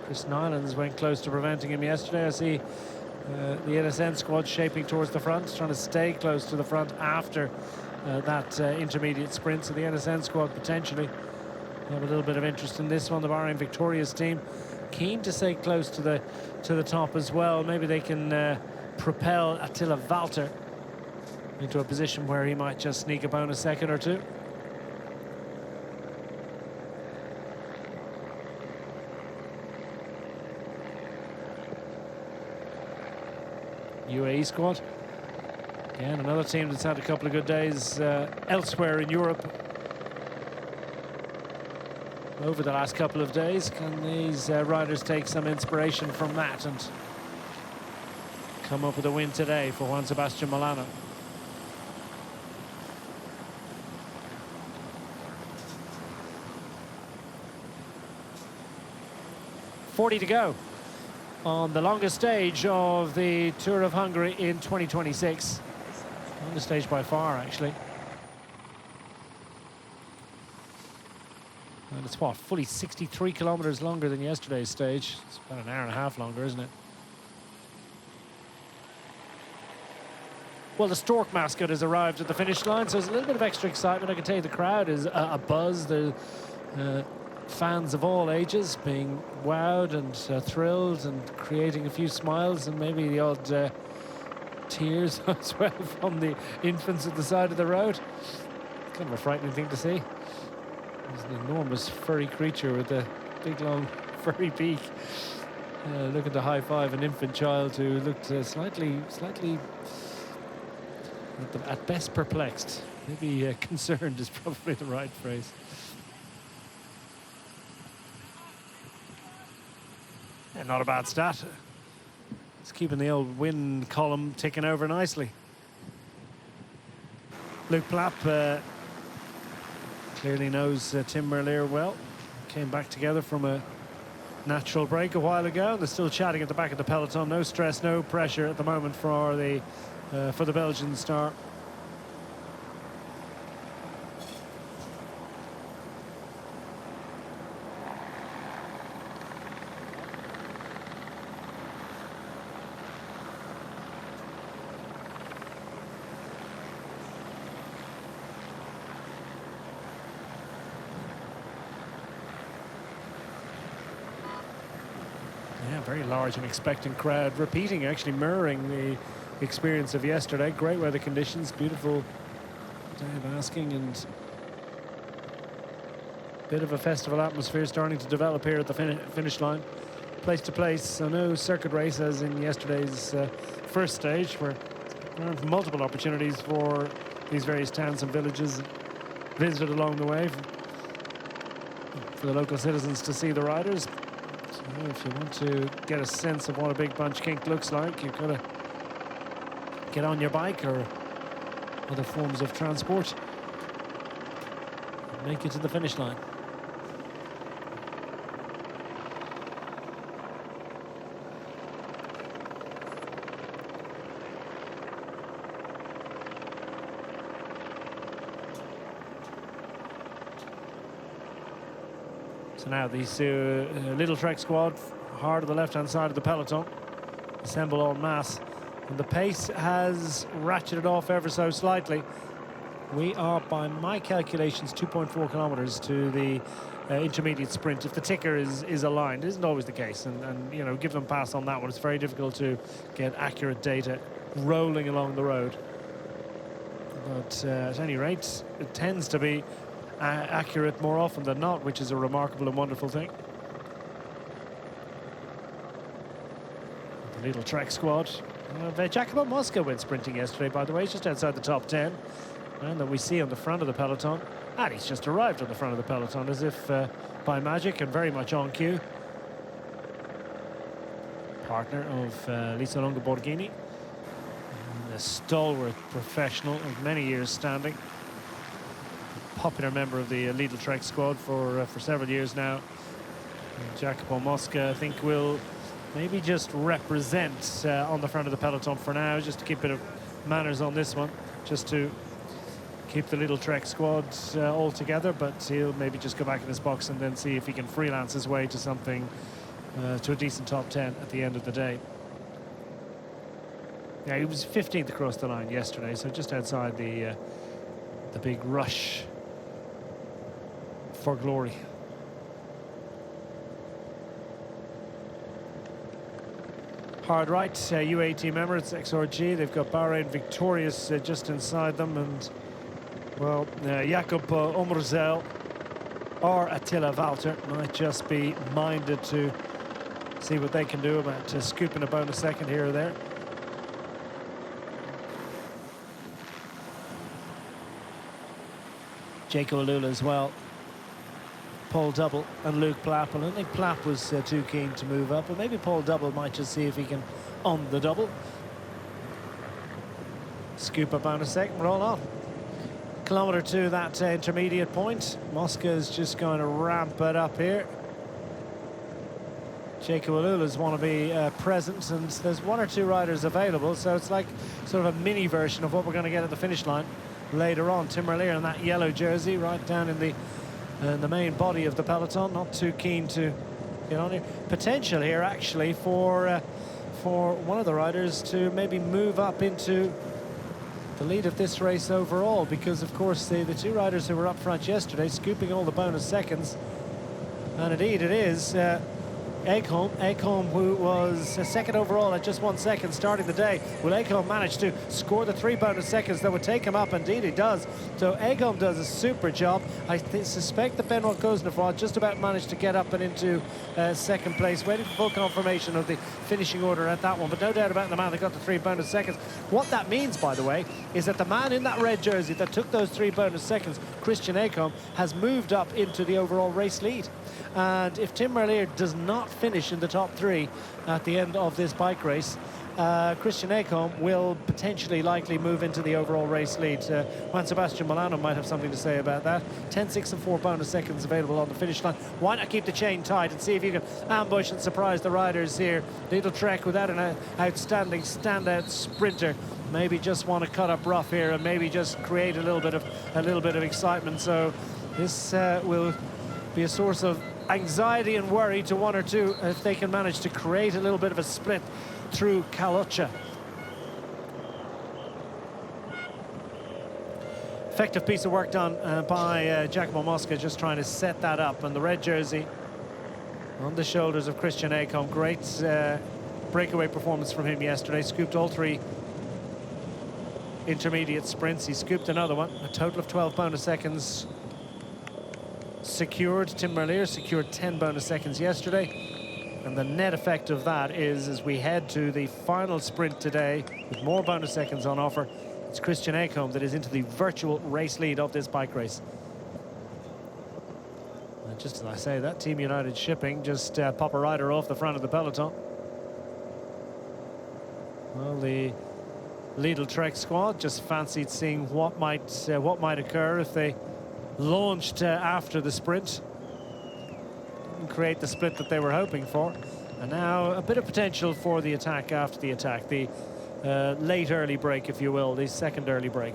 Chris Nylands went close to preventing him yesterday. I see the NSN squad shaping towards the front, trying to stay close to the front after that intermediate sprint. So the NSN squad potentially have a little bit of interest in this one. The Bahrain Victorious team keen to stay close to the top as well. Maybe they can propel Attila Valter into a position where he might just sneak a bonus second or two. UAE squad. Again, another team that's had a couple of good days elsewhere in Europe over the last couple of days. Can these riders take some inspiration from that and come up with a win today for Juan Sebastian Molano? .40 to go on the longest stage of the Tour of Hungary in 2026. Longest stage by far, actually. And it's what, fully 63 kilometers longer than yesterday's stage. It's about an hour and a half longer, isn't it? Well, the Stork mascot has arrived at the finish line, so there's a little bit of extra excitement. I can tell you the crowd is abuzz. The fans of all ages being wowed and thrilled and creating a few smiles and maybe the odd tears as well from the infants at the side of the road. It's kind of a frightening thing to see. There's an enormous furry creature with a big long furry beak looking to high-five an infant child who looked slightly At best perplexed. Maybe concerned is probably the right phrase. Yeah, not a bad stat. It's keeping the old win column ticking over nicely. Luke Plapp clearly knows Tim Merlier well. Came back together from a natural break a while ago. They're still chatting at the back of the peloton. No stress, no pressure at the moment for the Belgian star. Yeah, very large and expectant crowd, repeating, actually mirroring the experience of yesterday. Great weather conditions, beautiful day of asking, and a bit of a festival atmosphere starting to develop here at the finish line. Place to place, so no circuit race as in yesterday's first stage, where there are multiple opportunities for these various towns and villages visited along the way for the local citizens to see the riders. So if you want to get a sense of what a big bunch kink looks like, you've got to get on your bike or other forms of transport and make it to the finish line. So now these little Trek squad, hard on the left-hand side of the peloton, assemble en masse. And the pace has ratcheted off ever so slightly. We are, by my calculations, 2.4 kilometers to the intermediate sprint. If the ticker is aligned, it isn't always the case. And you know, give them pass on that one. It's very difficult to get accurate data rolling along the road. But at any rate, it tends to be accurate more often than not, which is a remarkable and wonderful thing. The little Trek squad. Jacopo Mosca went sprinting yesterday, by the way. He's just outside the top 10. And that we see on the front of the peloton. And he's just arrived on the front of the peloton as if by magic, and very much on cue. Partner of Lisa Longo Borghini. A stalwart professional of many years standing. Popular member of the Lidl Trek squad for several years now. And Jacopo Mosca, I think, will maybe just represent on the front of the peloton for now, just to keep a bit of manners on this one, just to keep the Lidl Trek squad all together. But he'll maybe just go back in his box and then see if he can freelance his way to something, to a decent top 10 at the end of the day. Yeah, he was 15th across the line yesterday, so just outside the big rush for glory. Hard right, U18 member, it's XRG. They've got Bahrain victorious just inside them, and well, Jakob Omrzel or Attila Walter might just be minded to see what they can do about scooping a bonus second here or there. Jaco Alula as well. Paul Double and Luke Plapp. I don't think Plapp was too keen to move up, but maybe Paul Double might just see if he can on the double. Scoop a bonus second, roll on. Kilometre to that intermediate point. Mosca's just going to ramp it up here. Jaco Alula's want to be present, and there's one or two riders available, so it's like sort of a mini version of what we're going to get at the finish line later on. Tim Merlier in that yellow jersey right down in the main body of the peloton, not too keen to get on here. Potential here actually for one of the riders to maybe move up into the lead of this race overall, because of course the two riders who were up front yesterday scooping all the bonus seconds, and indeed it is Ekholm, who was second overall at just 1 second starting the day. Will Ekholm manage to score the 3 bonus seconds that would take him up? Indeed he does. So Ekholm does a super job. I suspect that Benoit Koznefroid just about managed to get up and into second place, waiting for full confirmation of the finishing order at that one, but no doubt about the man that got the 3 bonus seconds. What that means, by the way, is that the man in that red jersey that took those 3 bonus seconds, Christian Ekholm, has moved up into the overall race lead. And if Tim Merlier does not finish in the top 3 at the end of this bike race, Christian Ekholm will potentially likely move into the overall race lead. Juan Sebastian Milano might have something to say about that. 10, 6 and 4 bonus seconds available on the finish line. Why not keep the chain tight and see if you can ambush and surprise the riders here? Little Trek without an outstanding standout sprinter. Maybe just want to cut up rough here and maybe just create a little bit of excitement. So this will be a source of anxiety and worry to 1 or 2 if they can manage to create a little bit of a split through Kalocsa. Effective piece of work done by Giacomo Mosca, just trying to set that up. And the red jersey on the shoulders of Christian Ekholm. Great breakaway performance from him yesterday. Scooped all 3 intermediate sprints. He scooped another one. A total of 12 bonus seconds secured. Tim Merlier secured 10 bonus seconds yesterday. And the net effect of that is, as we head to the final sprint today, with more bonus seconds on offer, it's Christian Ekholm that is into the virtual race lead of this bike race. And just as I say that, Team United Shipping just pop a rider off the front of the peloton. Well, the Lidl Trek squad just fancied seeing what might occur if they launched after the sprint. Didn't create the split that they were hoping for. And now a bit of potential for the attack after the attack. The late early break, if you will, the second early break.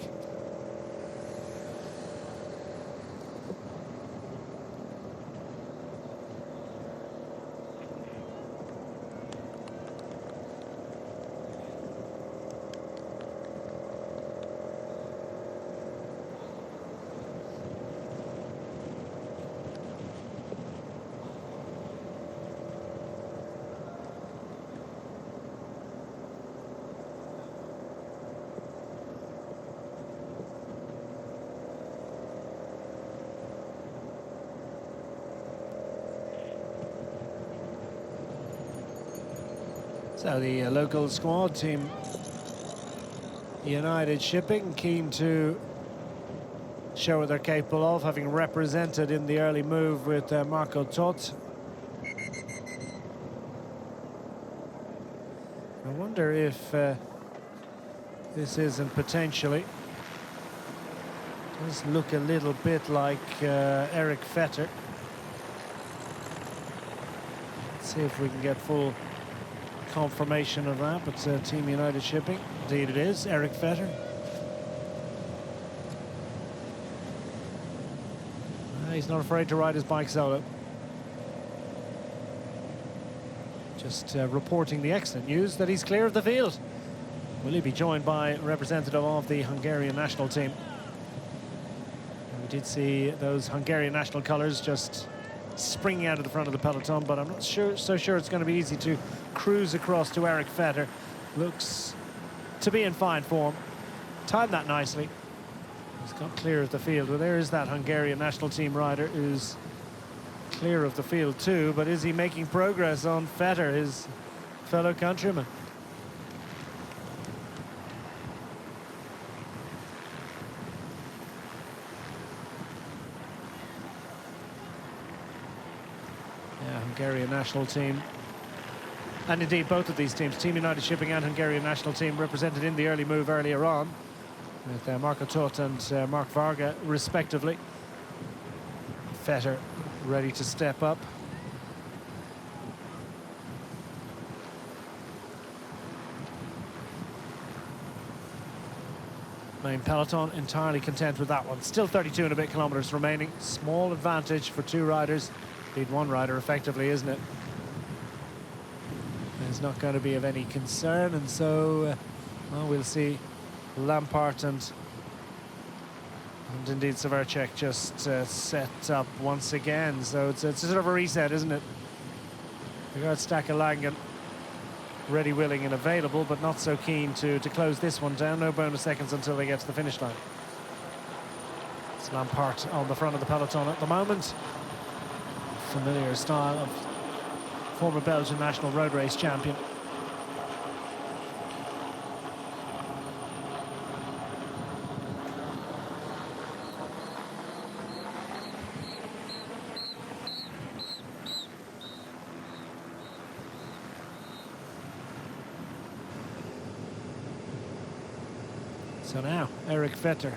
So the local squad, Team United Shipping, keen to show what they're capable of, having represented in the early move with Marco Tot. I wonder if this isn't potentially, does look a little bit like Eric Vetter. Let's see if we can get full confirmation of that, but Team United Shipping, indeed it is, Eric Vetter. He's not afraid to ride his bike solo. Just reporting the excellent news that he's clear of the field. Will he be joined by a representative of the Hungarian national team? And we did see those Hungarian national colours just springing out of the front of the peloton, but I'm not so sure it's going to be easy to cruise across to Eric Vetter. Looks to be in fine form. Timed that nicely. He's got clear of the field. Well, there is that Hungarian national team rider who's clear of the field too, but is he making progress on Vetter, his fellow countryman? Hungarian national team, and indeed both of these teams, Team United Shipping and Hungarian national team, represented in the early move earlier on with Marco Tot and Mark Varga respectively. Vetter ready to step up. Main peloton entirely content with that one. Still 32 and a bit kilometers remaining. Small advantage for 2 riders. Indeed, 1 rider effectively, isn't it? It's not going to be of any concern, and so well, we'll see Lampart and indeed Severcek just set up once again. So it's a sort of a reset, isn't it? We got Stackelangen ready, willing and available, but not so keen to close this one down. No bonus seconds until they get to the finish line. It's Lampart on the front of the peloton at the moment. Familiar style of former Belgian national road race champion. So now, Eric Vetter.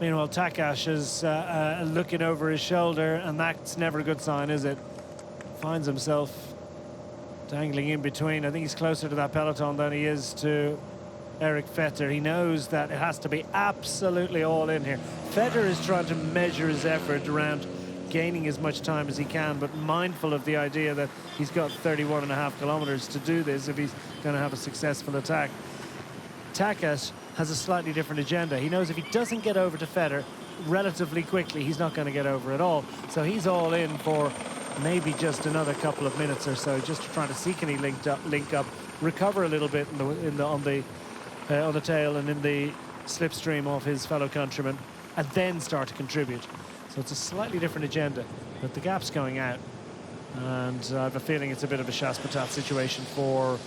Meanwhile, Takash is looking over his shoulder, and that's never a good sign, is it? Finds himself dangling in between. I think he's closer to that peloton than he is to Eric Vetter. He knows that it has to be absolutely all in here. Vetter is trying to measure his effort around gaining as much time as he can, but mindful of the idea that he's got 31.5 kilometers to do this if he's going to have a successful attack. Takash has a slightly different agenda. He knows if he doesn't get over to Vetter relatively quickly, he's not going to get over at all. So he's all in for maybe just another couple of minutes or so, just trying to see can he link up, recover a little bit on the tail and in the slipstream of his fellow countrymen, and then start to contribute. So it's a slightly different agenda, but the gap's going out, and I have a feeling it's a bit of a Shas Patat situation for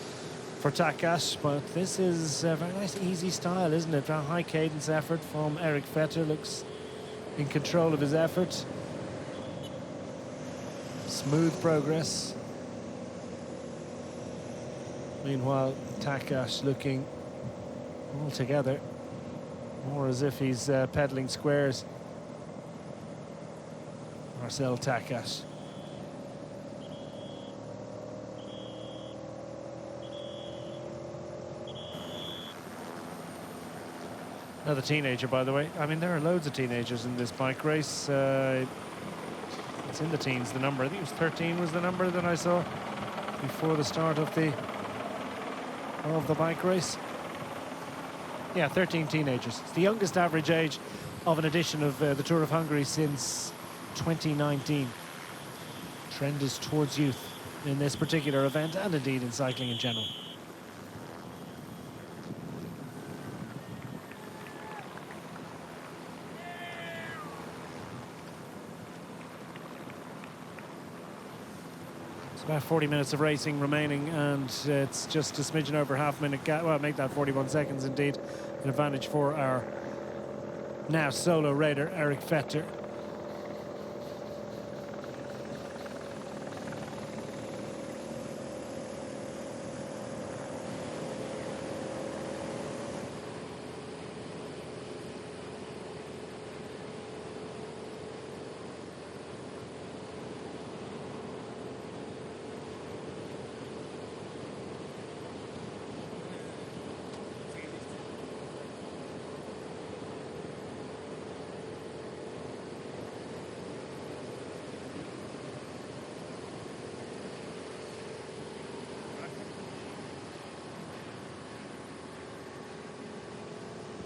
Takash, but this is a very nice, easy style, isn't it? A high cadence effort from Eric Vetter, looks in control of his effort. Smooth progress. Meanwhile, Takash looking all together, more as if he's peddling squares. Marcel Takash. Another teenager, by the way. I mean, there are loads of teenagers in this bike race. It's in the teens, the number. I think it was 13 was the number that I saw before the start of the bike race. Yeah, 13 teenagers. It's the youngest average age of an edition of the Tour of Hungary since 2019. Trend is towards youth in this particular event, and indeed in cycling in general. It's about 40 minutes of racing remaining, and it's just a smidgen over half-minute gap. Well, make that 41 seconds indeed. An advantage for our now solo raider, Eric Vetter.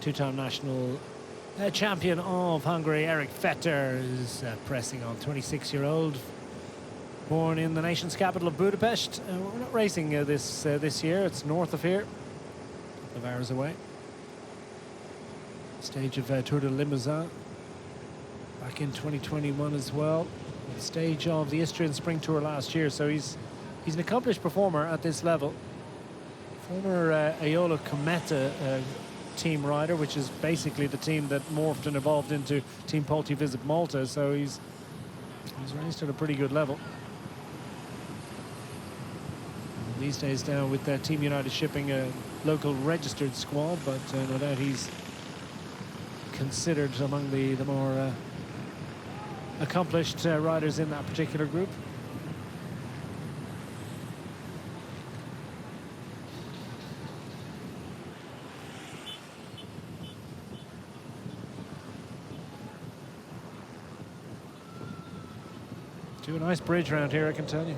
Two-time national champion of Hungary, Eric Vetter, is pressing on. 26-year-old, born in the nation's capital of Budapest. We're not racing this year. It's north of here, a couple of hours away. Stage of Tour de Limousin back in 2021 as well. Stage of the Istrian Spring Tour last year. So he's an accomplished performer at this level. Former Aola Cometa team rider, which is basically the team that morphed and evolved into Team Polti Visit Malta, so he's raced at a pretty good level. These days down with Team United Shipping, a local registered squad, but no doubt he's considered among the more accomplished riders in that particular group. Do a nice bridge around here, I can tell you.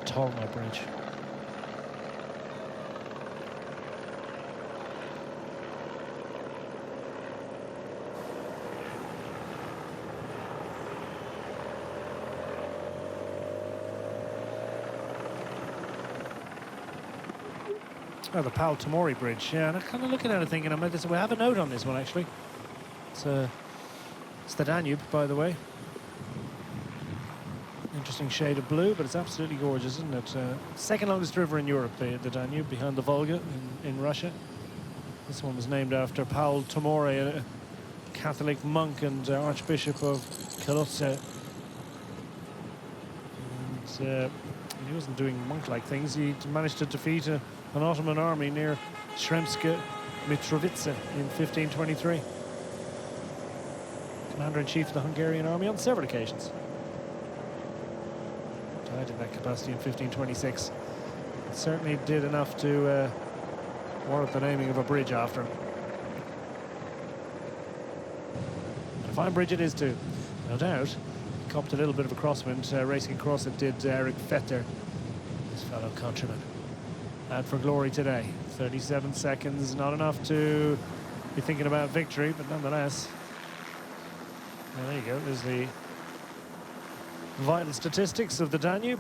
Tolna Bridge. Oh, the Paul Tamori Bridge. Yeah, and I'm kind of looking at it thinking, we have a note on this one actually. It's the Danube, by the way. Interesting shade of blue, but it's absolutely gorgeous, isn't it? Second longest river in Europe, the Danube, behind the Volga in Russia. This one was named after Paul Tamori, a Catholic monk and Archbishop of Kalotse. And he wasn't doing monk-like things. He managed to defeat an Ottoman army near Sremska Mitrovica in 1523. Commander-in-Chief of the Hungarian army on several occasions. Died in that capacity in 1526. Certainly did enough to warrant the naming of a bridge after him. And a fine bridge it is too, no doubt. He copped a little bit of a crosswind racing across it, did Eric Vetter, his fellow countryman. Out for glory today. 37 seconds, not enough to be thinking about victory, but nonetheless. Well, there you go, there's the vital statistics of the Danube.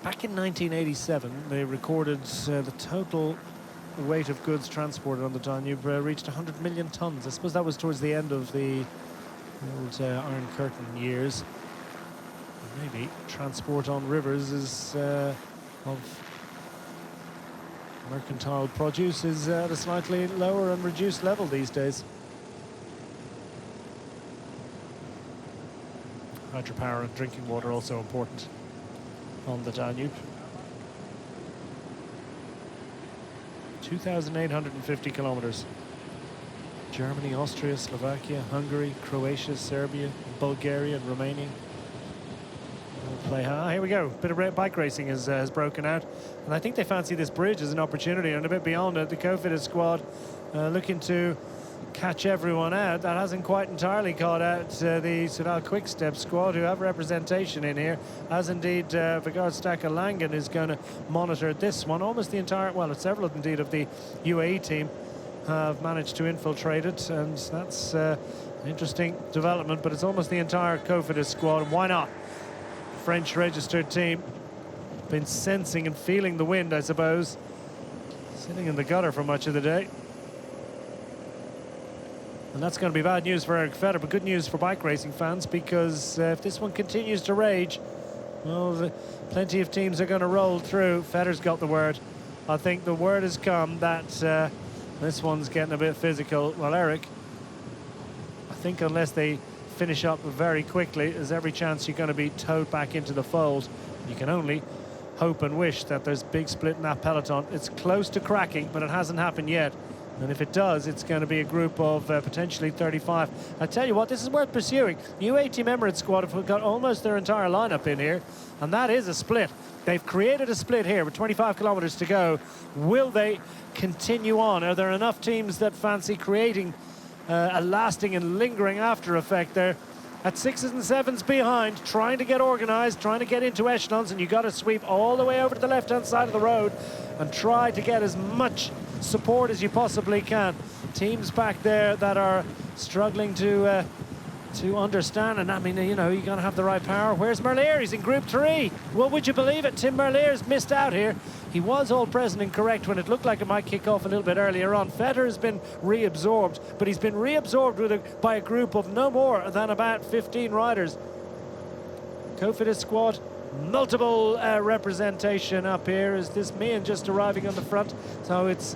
Back in 1987, they recorded the total weight of goods transported on the Danube reached 100 million tons. I suppose that was towards the end of the old Iron Curtain years. Maybe transport on rivers is of mercantile produce is at a slightly lower and reduced level these days. Hydropower and drinking water also important on the Danube. 2,850 kilometers. Germany, Austria, Slovakia, Hungary, Croatia, Serbia, Bulgaria, and Romania. Play high. Here we go. Bit of bike racing has broken out, and I think they fancy this bridge as an opportunity. And a bit beyond it, the Cofidis squad looking to catch everyone out. That hasn't quite entirely caught out the Sudal Quickstep squad, who have representation in here, as indeed Vigard Staka Langen is going to monitor this one. Almost the entire, well, several indeed of the UAE team have managed to infiltrate it, and that's an interesting development. But it's almost the entire Cofidis squad, and why not? French registered team, been sensing and feeling the wind, I suppose, sitting in the gutter for much of the day. And that's going to be bad news for Eric Vetter, but good news for bike racing fans, because if this one continues to rage, well, plenty of teams are going to roll through. Vetter's got the word. I think the word has come that this one's getting a bit physical. Well, Eric, I think unless they finish up very quickly, there's every chance you're going to be towed back into the fold. You can only hope and wish that there's big split in that peloton. It's close to cracking, but it hasn't happened yet. And if it does, it's going to be a group of potentially 35. I tell you what, this is worth pursuing. The UAE Team Emirates squad have got almost their entire lineup in here, and that is a split. They've created a split here with 25 kilometers to go. Will they continue on? Are there enough teams that fancy creating a lasting and lingering after effect there? At 6s and 7s behind, trying to get organized, trying to get into echelons, and you got to sweep all the way over to the left-hand side of the road and try to get as much support as you possibly can. Teams back there that are struggling to understand, and I mean, you know, you're going to have the right power. Where's Merlier? He's in Group 3. Well, would you believe it? Tim Merlier's missed out here. He was all present and correct when it looked like it might kick off a little bit earlier on. Vetter has been reabsorbed, but he's been reabsorbed by a group of no more than about 15 riders. Cofidis squad, multiple representation up here. Is this Meehan just arriving on the front? So it's,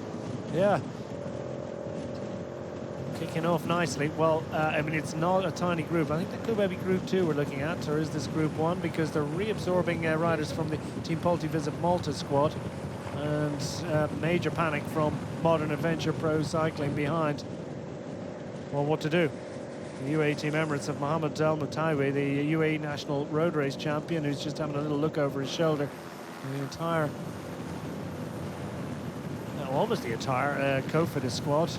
yeah, kicking off nicely. Well, I mean, it's not a tiny group. I think that could maybe Group 2 we're looking at, or is this Group 1? Because they're reabsorbing riders from the Team Polti Visit Malta squad, and major panic from Modern Adventure Pro Cycling behind. Well, what to do? The UAE Team Emirates of Mohammed Al Mutawi, the UAE National Road Race champion, who's just having a little look over his shoulder. The entire, almost the entire Cofidis squad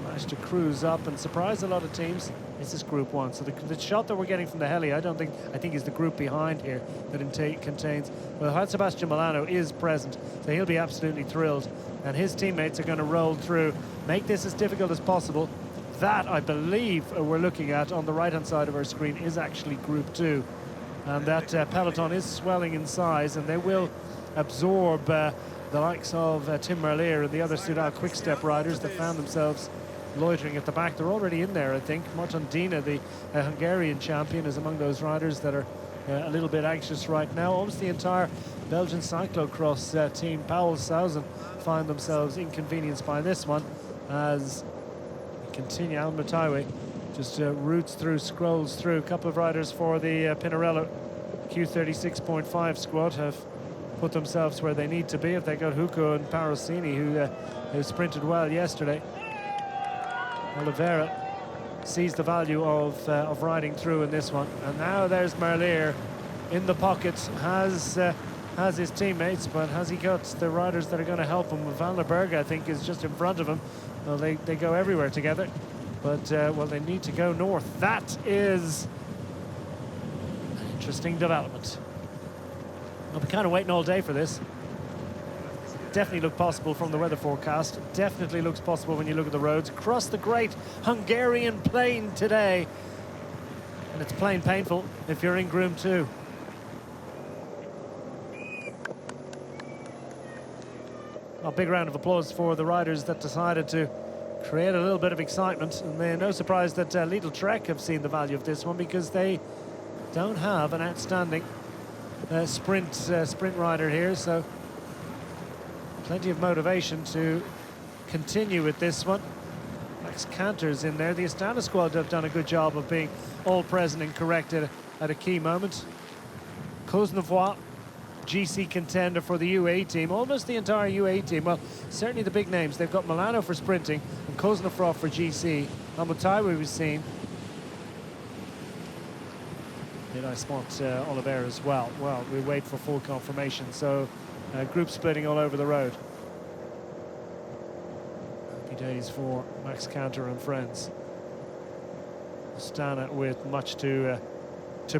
managed to cruise up and surprise a lot of teams. This is Group 1. So the shot that we're getting from the heli, I think is the group behind here that contains. Well, Juan Sebastian Milano is present, so he'll be absolutely thrilled. And his teammates are going to roll through, make this as difficult as possible. That, I believe, we're looking at on the right-hand side of our screen is actually Group 2. And that peloton is swelling in size, and they will absorb the likes of Tim Merlier and the other Soudal Quick-Step riders that found themselves loitering at the back. They're already in there, I think. Martin Dina, the Hungarian champion, is among those riders that are a little bit anxious right now. Almost the entire Belgian cyclocross team, Paul Sausen, find themselves inconvenienced by this one as we continue. Al Mataiwe just roots through, scrolls through. A couple of riders for the Pinarello Q36.5 squad have put themselves where they need to be. If they got Hugo and Parosini, who sprinted well yesterday. Oliveira sees the value of riding through in this one, and now there's Merlier in the pockets, has his teammates, but has he got the riders that are going to help him? Van der Berg, I think, is just in front of him. Well, they go everywhere together, but well, they need to go north. That is an interesting development. I'll be kind of waiting all day for this. Definitely look possible from the weather forecast. Definitely looks possible when you look at the roads across the great Hungarian plain today. And it's plain painful if you're in Group 2. A big round of applause for the riders that decided to create a little bit of excitement. And they're no surprise that Lidl Trek have seen the value of this one, because they don't have an outstanding sprint rider here. So plenty of motivation to continue with this one. Max Canter's in there. The Astana squad have done a good job of being all present and corrected at a key moment. Coznavois, GC contender for the UAE team, almost the entire UAE team. Well, certainly the big names. They've got Milano for sprinting and Koznafrov for GC. Amutaiwe we've seen. Did I spot Oliveira as well? Well, we wait for full confirmation. So group splitting all over the road. Happy days for Max Canter and friends. Astana with much to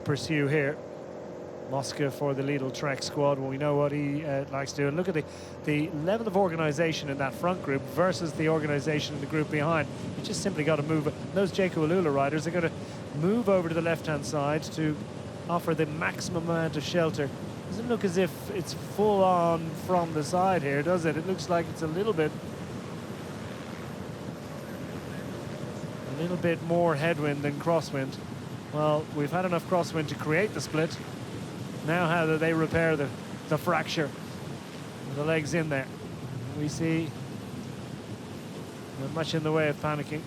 pursue here. Mosca for the Lidl Trek squad. Well, we know what he likes to do. And look at the level of organisation in that front group versus the organisation in the group behind. You just simply got to move. Those Jaco Alula riders are going to move over to the left-hand side to offer the maximum amount of shelter. Doesn't look as if it's full on from the side here, does it? It looks like it's a little bit more headwind than crosswind. Well, we've had enough crosswind to create the split. Now how do they repair the fracture? The legs in there. We see not much in the way of panicking.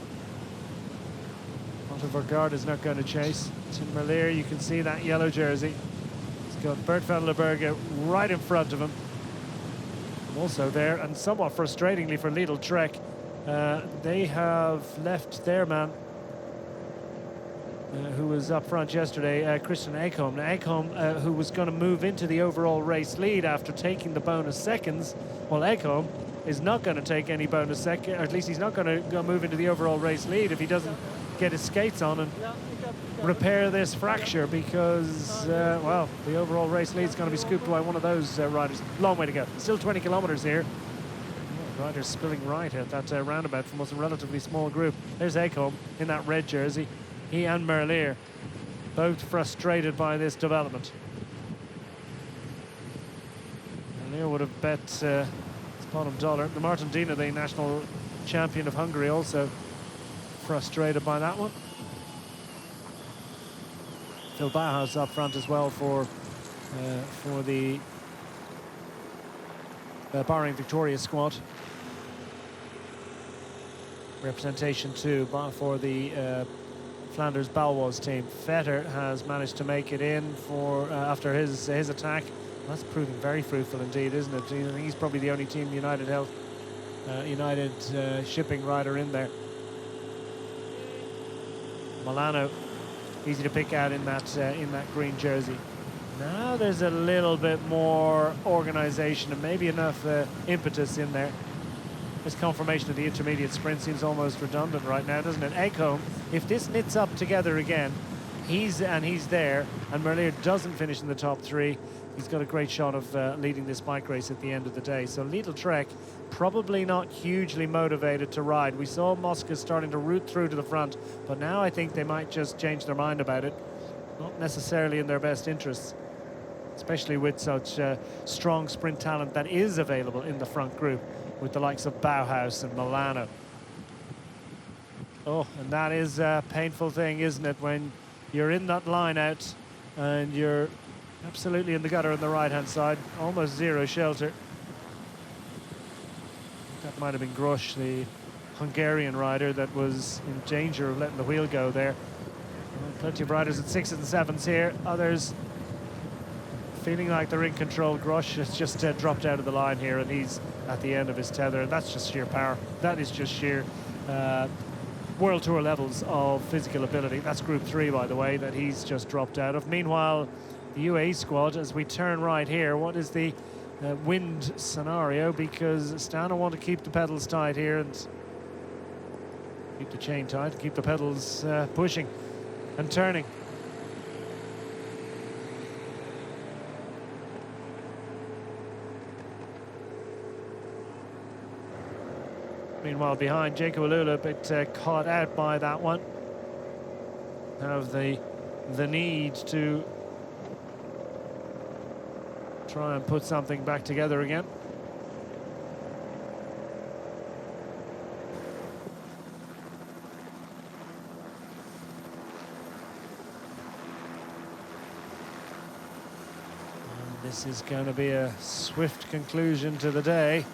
Otto Vergaard is not going to chase. Tim Merlier, you can see that yellow jersey. He's got Bert van der Berge right in front of him. Also there, and somewhat frustratingly for Lidl Trek, they have left their man who was up front yesterday, Christian Ekholm. Now, Ekholm, who was going to move into the overall race lead after taking the bonus seconds, well, Ekholm is not going to take any bonus second, or at least he's not going to move into the overall race lead if he doesn't get his skates on and repair this fracture, because, well, the overall race lead is going to be scooped by one of those riders. Long way to go. Still 20 kilometers here. Riders spilling right at that roundabout from what's a relatively small group. There's Ekholm in that red jersey. He and Merlier, both frustrated by this development. Merlier would have bet his bottom dollar. The Martin Dina, the national champion of Hungary, also frustrated by that one. Phil Bauhaus up front as well for the Bahrain Victoria squad. Representation too for the Flanders Balois team. Vetter has managed to make it in for after his attack. That's proving very fruitful indeed, isn't it? I think he's probably the only Team United Health, United shipping rider in there. Milano, easy to pick out in that green jersey. Now there's a little bit more organisation and maybe enough impetus in there. This confirmation of the intermediate sprint seems almost redundant right now, doesn't it? Ekholm if this knits up together again, he's there, and Merlier doesn't finish in the top 3, he's got a great shot of leading this bike race at the end of the day. So Lidl Trek probably not hugely motivated to ride. We saw Mosca starting to root through to the front, but now I think they might just change their mind about it. Not necessarily in their best interests, especially with such strong sprint talent that is available in the front group, with the likes of Bauhaus and Milano. Oh, and that is a painful thing, isn't it, when you're in that line out and you're absolutely in the gutter on the right-hand side, almost zero shelter. That might have been Grosch, the Hungarian rider, that was in danger of letting the wheel go there. Well, plenty of riders at 6s and 7s here. Others feeling like they're in control. Grosch has just dropped out of the line here, and he's at the end of his tether. And that's just sheer power. That is just sheer World Tour levels of physical ability. That's Group 3, by the way, that he's just dropped out of. Meanwhile, the UAE squad, as we turn right here, what is the wind scenario? Because Astana want to keep the pedals tight here and keep the chain tight, keep the pedals pushing and turning. Meanwhile, behind, Jacob Alula a bit caught out by that one. Have the need to try and put something back together again. And this is going to be a swift conclusion to the day,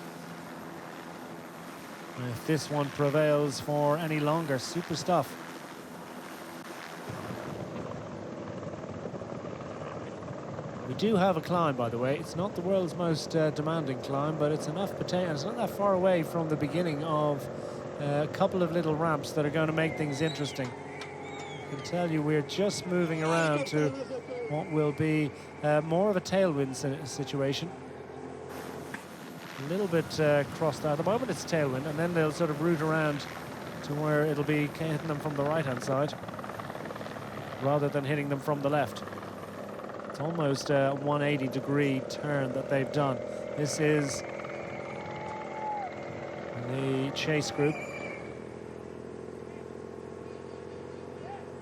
if this one prevails for any longer. Super stuff. We do have a climb, by the way. It's not the world's most demanding climb, but it's enough potato. It's not that far away from the beginning of a couple of little ramps that are going to make things interesting. I can tell you we're just moving around to what will be more of a tailwind situation. A little bit crossed out. At the moment it's tailwind, and then they'll sort of route around to where it'll be hitting them from the right-hand side rather than hitting them from the left. It's almost a 180-degree turn that they've done. This is the chase group.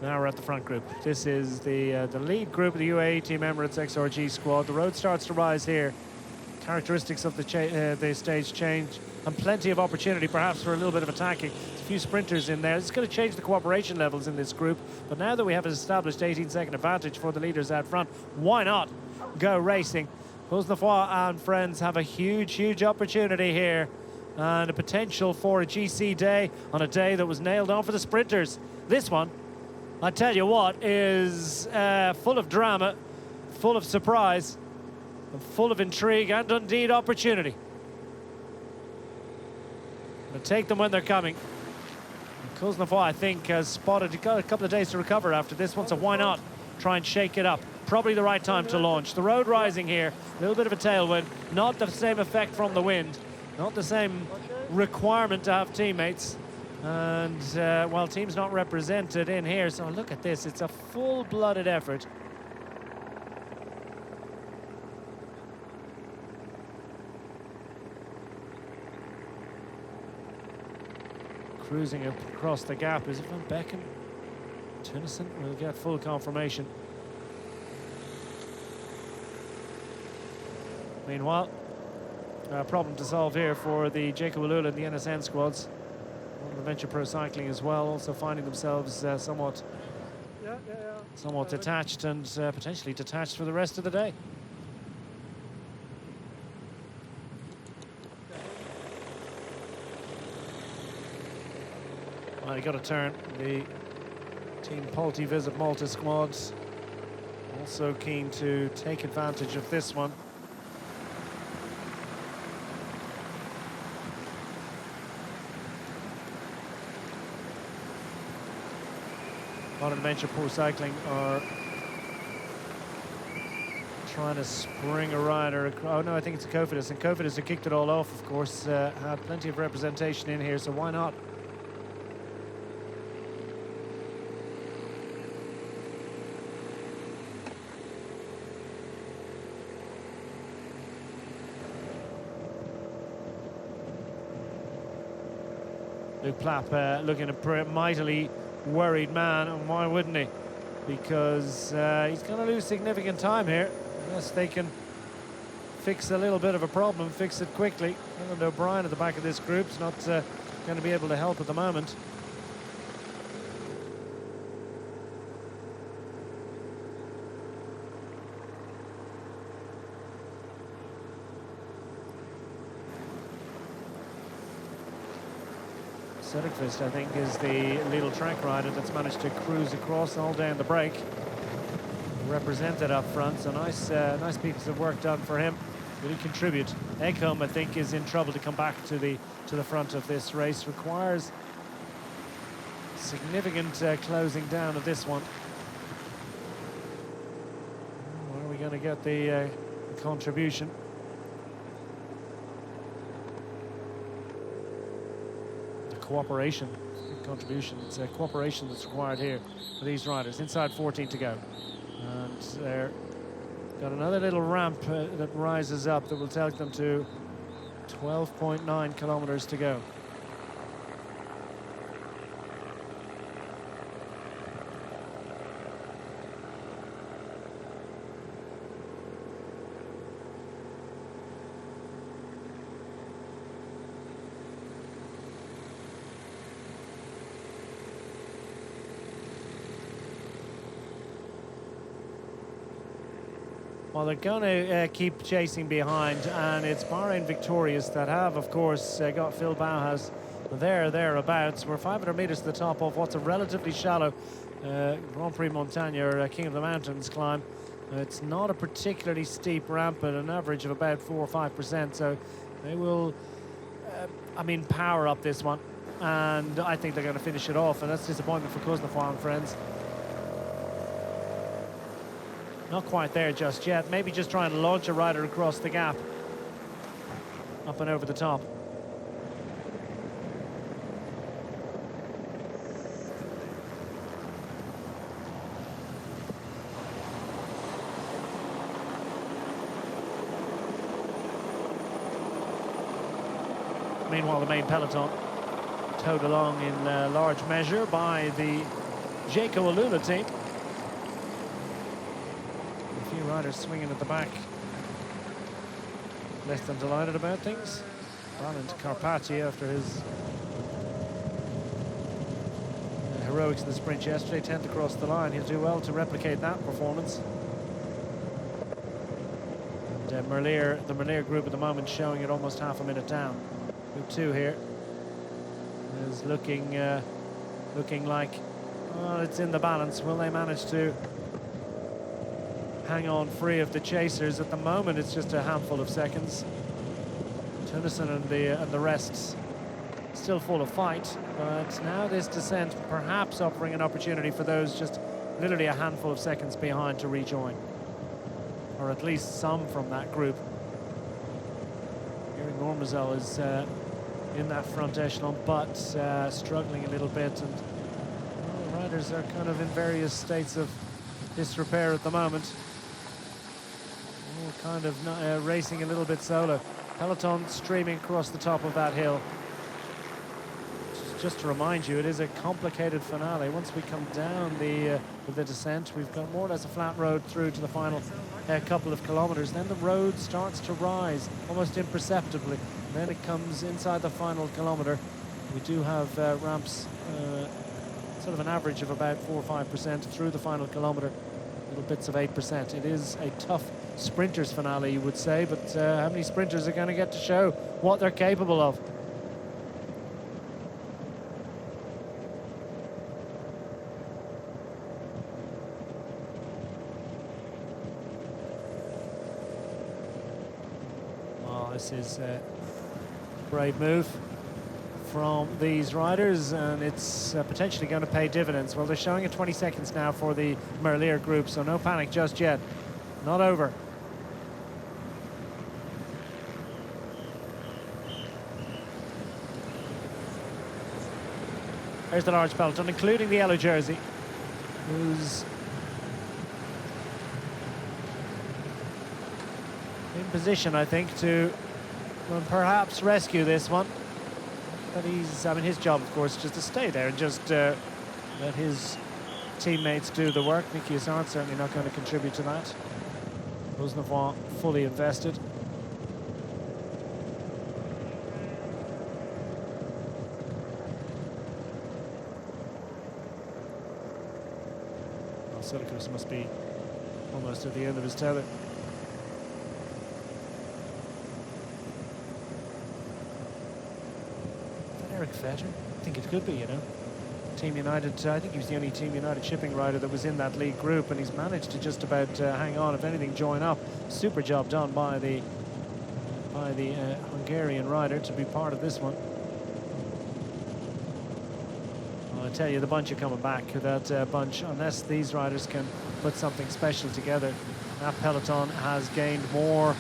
Now we're at the front group. This is the lead group of the UAE Team Emirates XRG squad. The road starts to rise here. Characteristics of the stage change, and plenty of opportunity perhaps for a little bit of attacking. There's a few sprinters in there. It's going to change the cooperation levels in this group, but now that we have an established 18-second advantage for the leaders out front, why not go racing? Cosnefroid and friends have a huge opportunity here, and a potential for a GC day on a day that was nailed on for the sprinters. This one, I tell you what, is full of drama, full of surprise, and full of intrigue and indeed opportunity. But take them when they're coming. Cosnefroid, I think, has spotted, he got a couple of days to recover after this one, so why not try and shake it up? Probably the right time to launch. The road rising here, a little bit of a tailwind, not the same effect from the wind, not the same requirement to have teammates. And while team's not represented in here, so look at this, it's a full-blooded effort. Cruising across the gap. Is it Van Becken? Tennyson? We'll get full confirmation. Meanwhile, a problem to solve here for the Jacob Alula and the NSN squads. Adventure Pro Cycling as well, also finding themselves somewhat detached and potentially detached for the rest of the day. Well, you got to turn. The Team Polti Visit Malta squads also keen to take advantage of this one. Modern Adventure Pro Cycling are trying to spring a rider. Oh no, I think it's a Cofidis, and Cofidis have kicked it all off, of course. Had plenty of representation in here, so why not? Luke Plapp looking a mightily worried man, and why wouldn't he? Because he's going to lose significant time here unless they can fix a little bit of a problem, fix it quickly. And O'Brien at the back of this group's not going to be able to help at the moment. Söderqvist, I think, is the little track rider that's managed to cruise across all down the break. Represented up front, so nice pieces of work done for him. Will he contribute? Ekholm, I think, is in trouble to come back to the front of this race. Requires significant closing down of this one. Where are we going to get the contribution? Cooperation, contribution. It's a cooperation that's required here for these riders. Inside 14 to go, and they're got another little ramp that rises up that will take them to 12.9 kilometers to go. Well, they're going to keep chasing behind, and it's Bahrain Victorious that have, of course, got Phil Bauhaus thereabouts. We're 500 meters to the top of what's a relatively shallow Grand Prix Montagne, or King of the Mountains climb. It's not a particularly steep ramp, but an average of about 4 or 5%, so they will, power up this one, and I think they're going to finish it off, and that's disappointment for Kuznetsov and friends. Not quite there just yet. Maybe just trying to launch a rider across the gap. Up and over the top. Meanwhile, the main peloton towed along in large measure by the Jayco Alula team. Riders swinging at the back, less than delighted about things. Balint Carpati, after his heroics in the sprint yesterday, 10th across the line. He'll do well to replicate that performance. And the Merlier group at the moment showing it almost half a minute down. Group 2 here is looking like, well, it's in the balance. Will they manage to hang on free of the chasers? At the moment, it's just a handful of seconds. Tunnison and the rest still full of fight, but now this descent perhaps offering an opportunity for those just literally a handful of seconds behind to rejoin, or at least some from that group. Erik Normazel is in that front echelon, but struggling a little bit, and the riders are kind of in various states of disrepair at the moment. Kind of racing a little bit solo. Peloton streaming across the top of that hill. Just to remind you, it is a complicated finale. Once we come down the descent, we've got more or less a flat road through to the final couple of kilometers. Then the road starts to rise almost imperceptibly. Then it comes inside the final kilometer. We do have ramps, sort of an average of about 4 or 5% through the final kilometer. Little bits of 8%. It is a tough sprinters finale, you would say, but how many sprinters are going to get to show what they're capable of? Well, this is a brave move from these riders, and it's potentially going to pay dividends. Well, they're showing at 20 seconds now for the Merlier group, so no panic just yet. Not over. There's the large peloton, including the yellow jersey, who's in position, I think, to perhaps rescue this one. that he's, I mean, his job, of course, just to stay there and just let his teammates do the work. Mickey Assart certainly not going to contribute to that. Rosenvois fully invested. Silicus must be almost at the end of his tether. Eric Vetter? I think it could be, you know. Team United, I think he was the only Team United shipping rider that was in that league group, and he's managed to just about hang on, if anything, join up. Super job done by the Hungarian rider to be part of this one. I tell you, the bunch are coming back. That bunch, unless these riders can put something special together, that peloton has gained more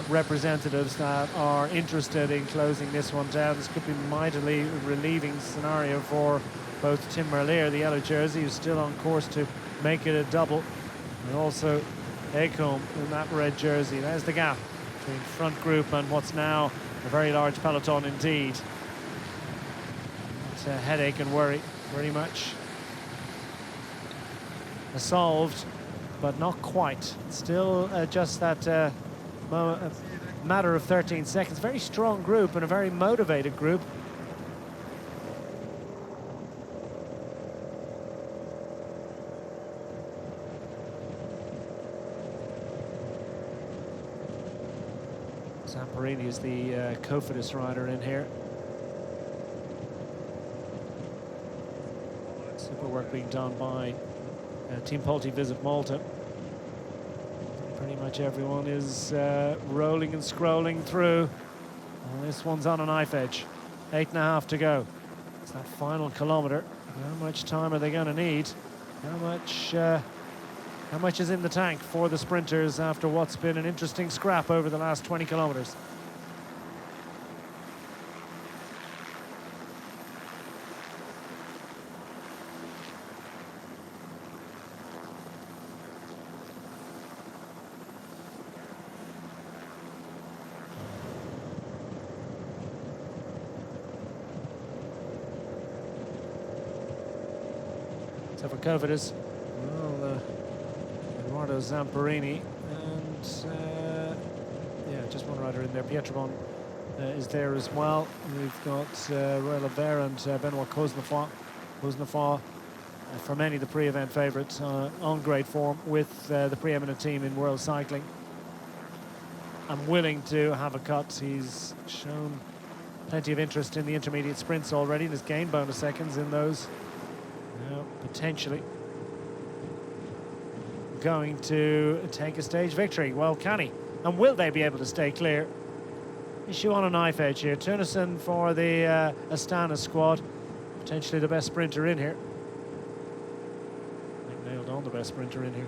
representatives that are interested in closing this one down. This could be a mightily relieving scenario for both Tim Merlier, the yellow jersey, who's still on course to make it a double, and also Ekholm in that red jersey. There's the gap between front group and what's now a very large peloton indeed. It's a headache and worry, pretty much solved, but not quite. Still just that a matter of 13 seconds. Very strong group and a very motivated group. Zamperini is the Cofidis rider in here. Super work being done by Team Pulte Visit Malta. Pretty much everyone is rolling and scrolling through. And this one's on a knife edge. 8.5 to go. It's that final kilometre. How much time are they going to need? How much is in the tank for the sprinters after what's been an interesting scrap over the last 20 kilometres? So for Cofidis, well, Eduardo Zamperini, and yeah, just one rider in there. Pietrobon is there as well. We've got Roy Levert and Benoit Cosnefroid. Cosnefroid, for many the pre-event favourite, on great form with the preeminent team in world cycling. I'm willing to have a cut. He's shown plenty of interest in the intermediate sprints already and has gained bonus seconds in those. Potentially going to take a stage victory. Well, can he? And will they be able to stay clear? Issue on a knife edge here. Turnison for the Astana squad. Potentially the best sprinter in here. I think nailed on the best sprinter in here.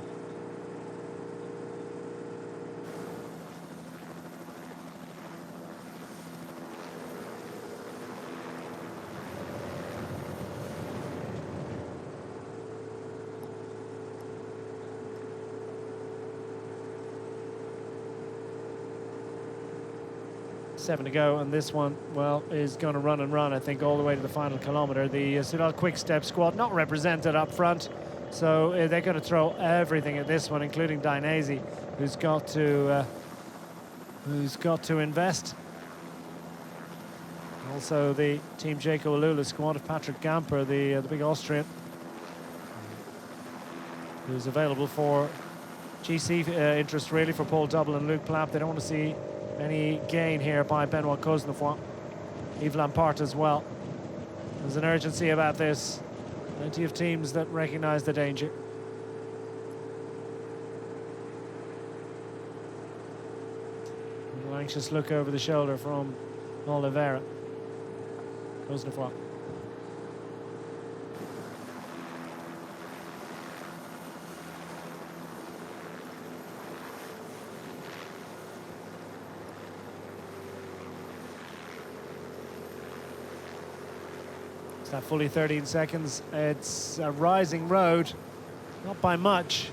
Seven to go, and this one, well, is going to run and run, I think, all the way to the final kilometre. The Soudal Quick Step squad not represented up front, so they're going to throw everything at this one, including Dainese, who's got to invest. Also, the Team Jaco Alula squad of Patrick Gamper, the big Austrian, who's available for GC interest, really, for Paul Double and Luke Plapp. They don't want to see any gain here by Benoit Cosnefroid. Yves Lampart as well. There's an urgency about this. Plenty of teams that recognise the danger. A little anxious look over the shoulder from Oliveira. Cosnefroid. It's that fully 13 seconds. It's a rising road, not by much.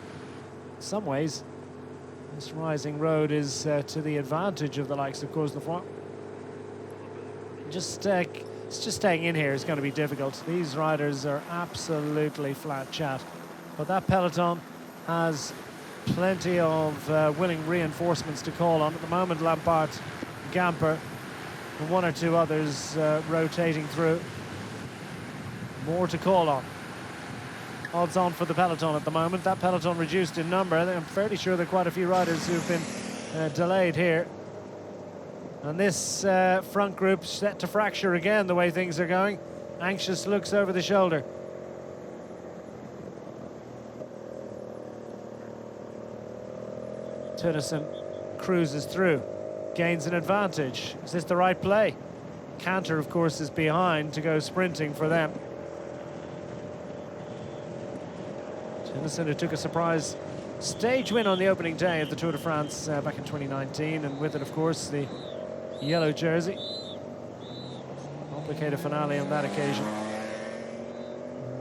In some ways, this rising road is to the advantage of the likes of Cosnefroid. just staying in here is going to be difficult. These riders are absolutely flat chat. But that peloton has plenty of willing reinforcements to call on. At the moment, Lampard, Gamper, and one or two others rotating through. More to call on. Odds on for the peloton at the moment. That peloton reduced in number. I'm fairly sure there are quite a few riders who've been delayed here. And this front group set to fracture again, the way things are going. Anxious looks over the shoulder. Tønnesen cruises through, gains an advantage. Is this the right play? Cantor, of course, is behind to go sprinting for them. Tønnesen, who took a surprise stage win on the opening day of the Tour de France back in 2019, and with it, of course, the yellow jersey. Complicated finale on that occasion.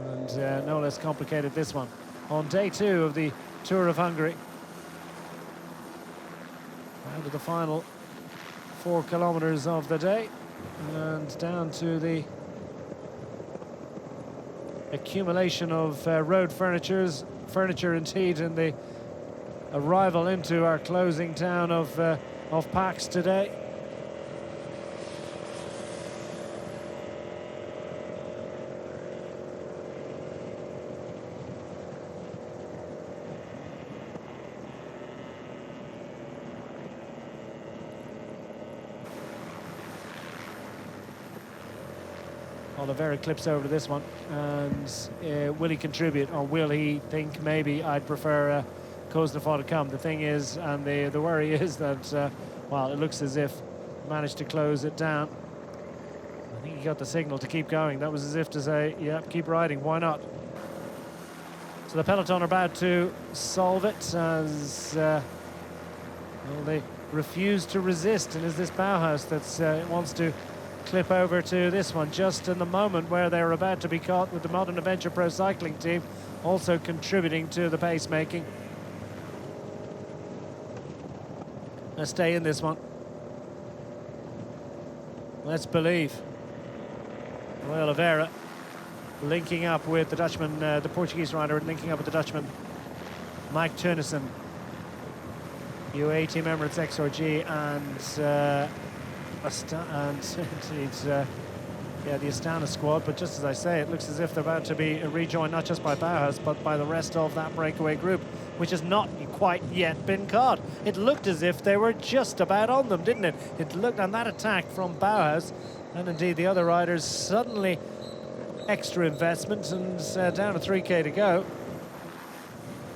And no less complicated this one. On day 2 of the Tour of Hungary. Down to the final 4 kilometers of the day. And down to the accumulation of road furniture indeed, in the arrival into our closing town of Pax today. Oliveira clips over to this one, and will he contribute, or will he think maybe I'd prefer Koznefar to come? The thing is, and the worry is that, well, it looks as if he managed to close it down. I think he got the signal to keep going. That was as if to say, yeah, keep riding, why not? So the peloton are about to solve it as well, they refuse to resist, and is this Bauhaus that wants to clip over to this one just in the moment where they're about to be caught with the Modern Adventure Pro Cycling team also contributing to the pacemaking. Let's stay in this one. Let's believe. Well, Oliveira linking up with the Dutchman, the Portuguese rider linking up with the Dutchman Mike Tønnesen, UAE Team Emirates XRG, and indeed, yeah, the Astana squad. But just as I say, it looks as if they're about to be rejoined not just by Bauhaus but by the rest of that breakaway group, which has not quite yet been caught. It looked as if they were just about on them, didn't it? It looked on that attack from Bauhaus, and indeed the other riders suddenly extra investment, and down to 3k to go,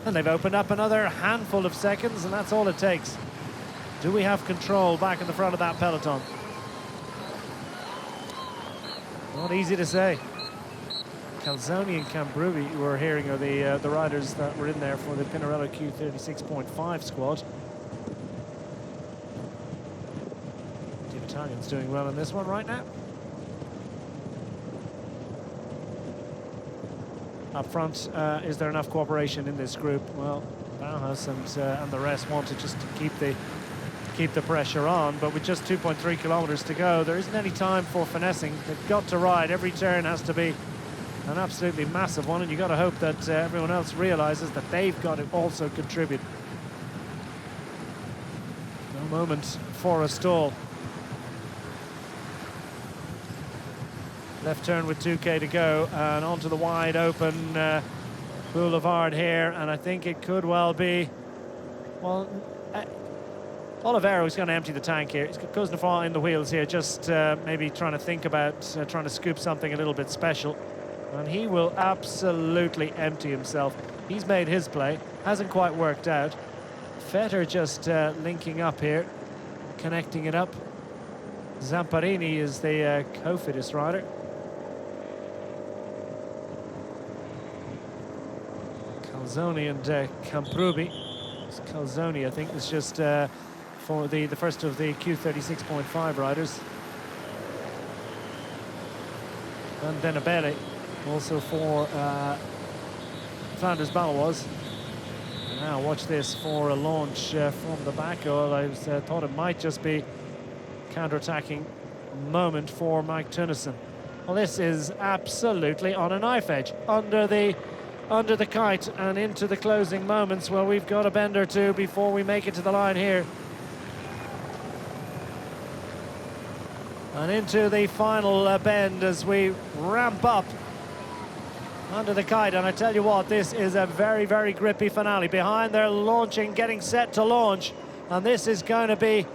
and they've opened up another handful of seconds, and that's all it takes. Do we have control back in the front of that peloton? Not easy to say. Calzoni and Cambrubi, who we're hearing, are the riders that were in there for the Pinarello Q36.5 squad. Team Italian's doing well in this one right now. Up front, is there enough cooperation in this group? Well, Bauhaus and the rest want to just keep the pressure on, but with just 2.3 kilometers to go, there isn't any time for finessing. They've got to ride. Every turn has to be an absolutely massive one, and you've got to hope that everyone else realizes that they've got to also contribute. No moment for a stall. Left turn with 2k to go, and onto the wide open boulevard here, and I think it could well be, well, Oliveira is going to empty the tank here. He's got Koznefar in the wheels here, just maybe trying to think about trying to scoop something a little bit special. And he will absolutely empty himself. He's made his play, hasn't quite worked out. Vetter just linking up here, connecting it up. Zamparini is the co-fittest rider. Calzoni and Cambrubi. Calzoni, I think, is just for the first of the Q36.5 riders. And then Abele, also for Flanders Balois. Now watch this for a launch from the back. I thought it might just be counter-attacking moment for Mike Tunnison. Well, this is absolutely on a knife edge, under the kite and into the closing moments. Well, we've got a bend or two before we make it to the line here. And into the final bend as we ramp up under the kite. And I tell you what, this is a very, very grippy finale. Behind they're launching, getting set to launch. And this is going to be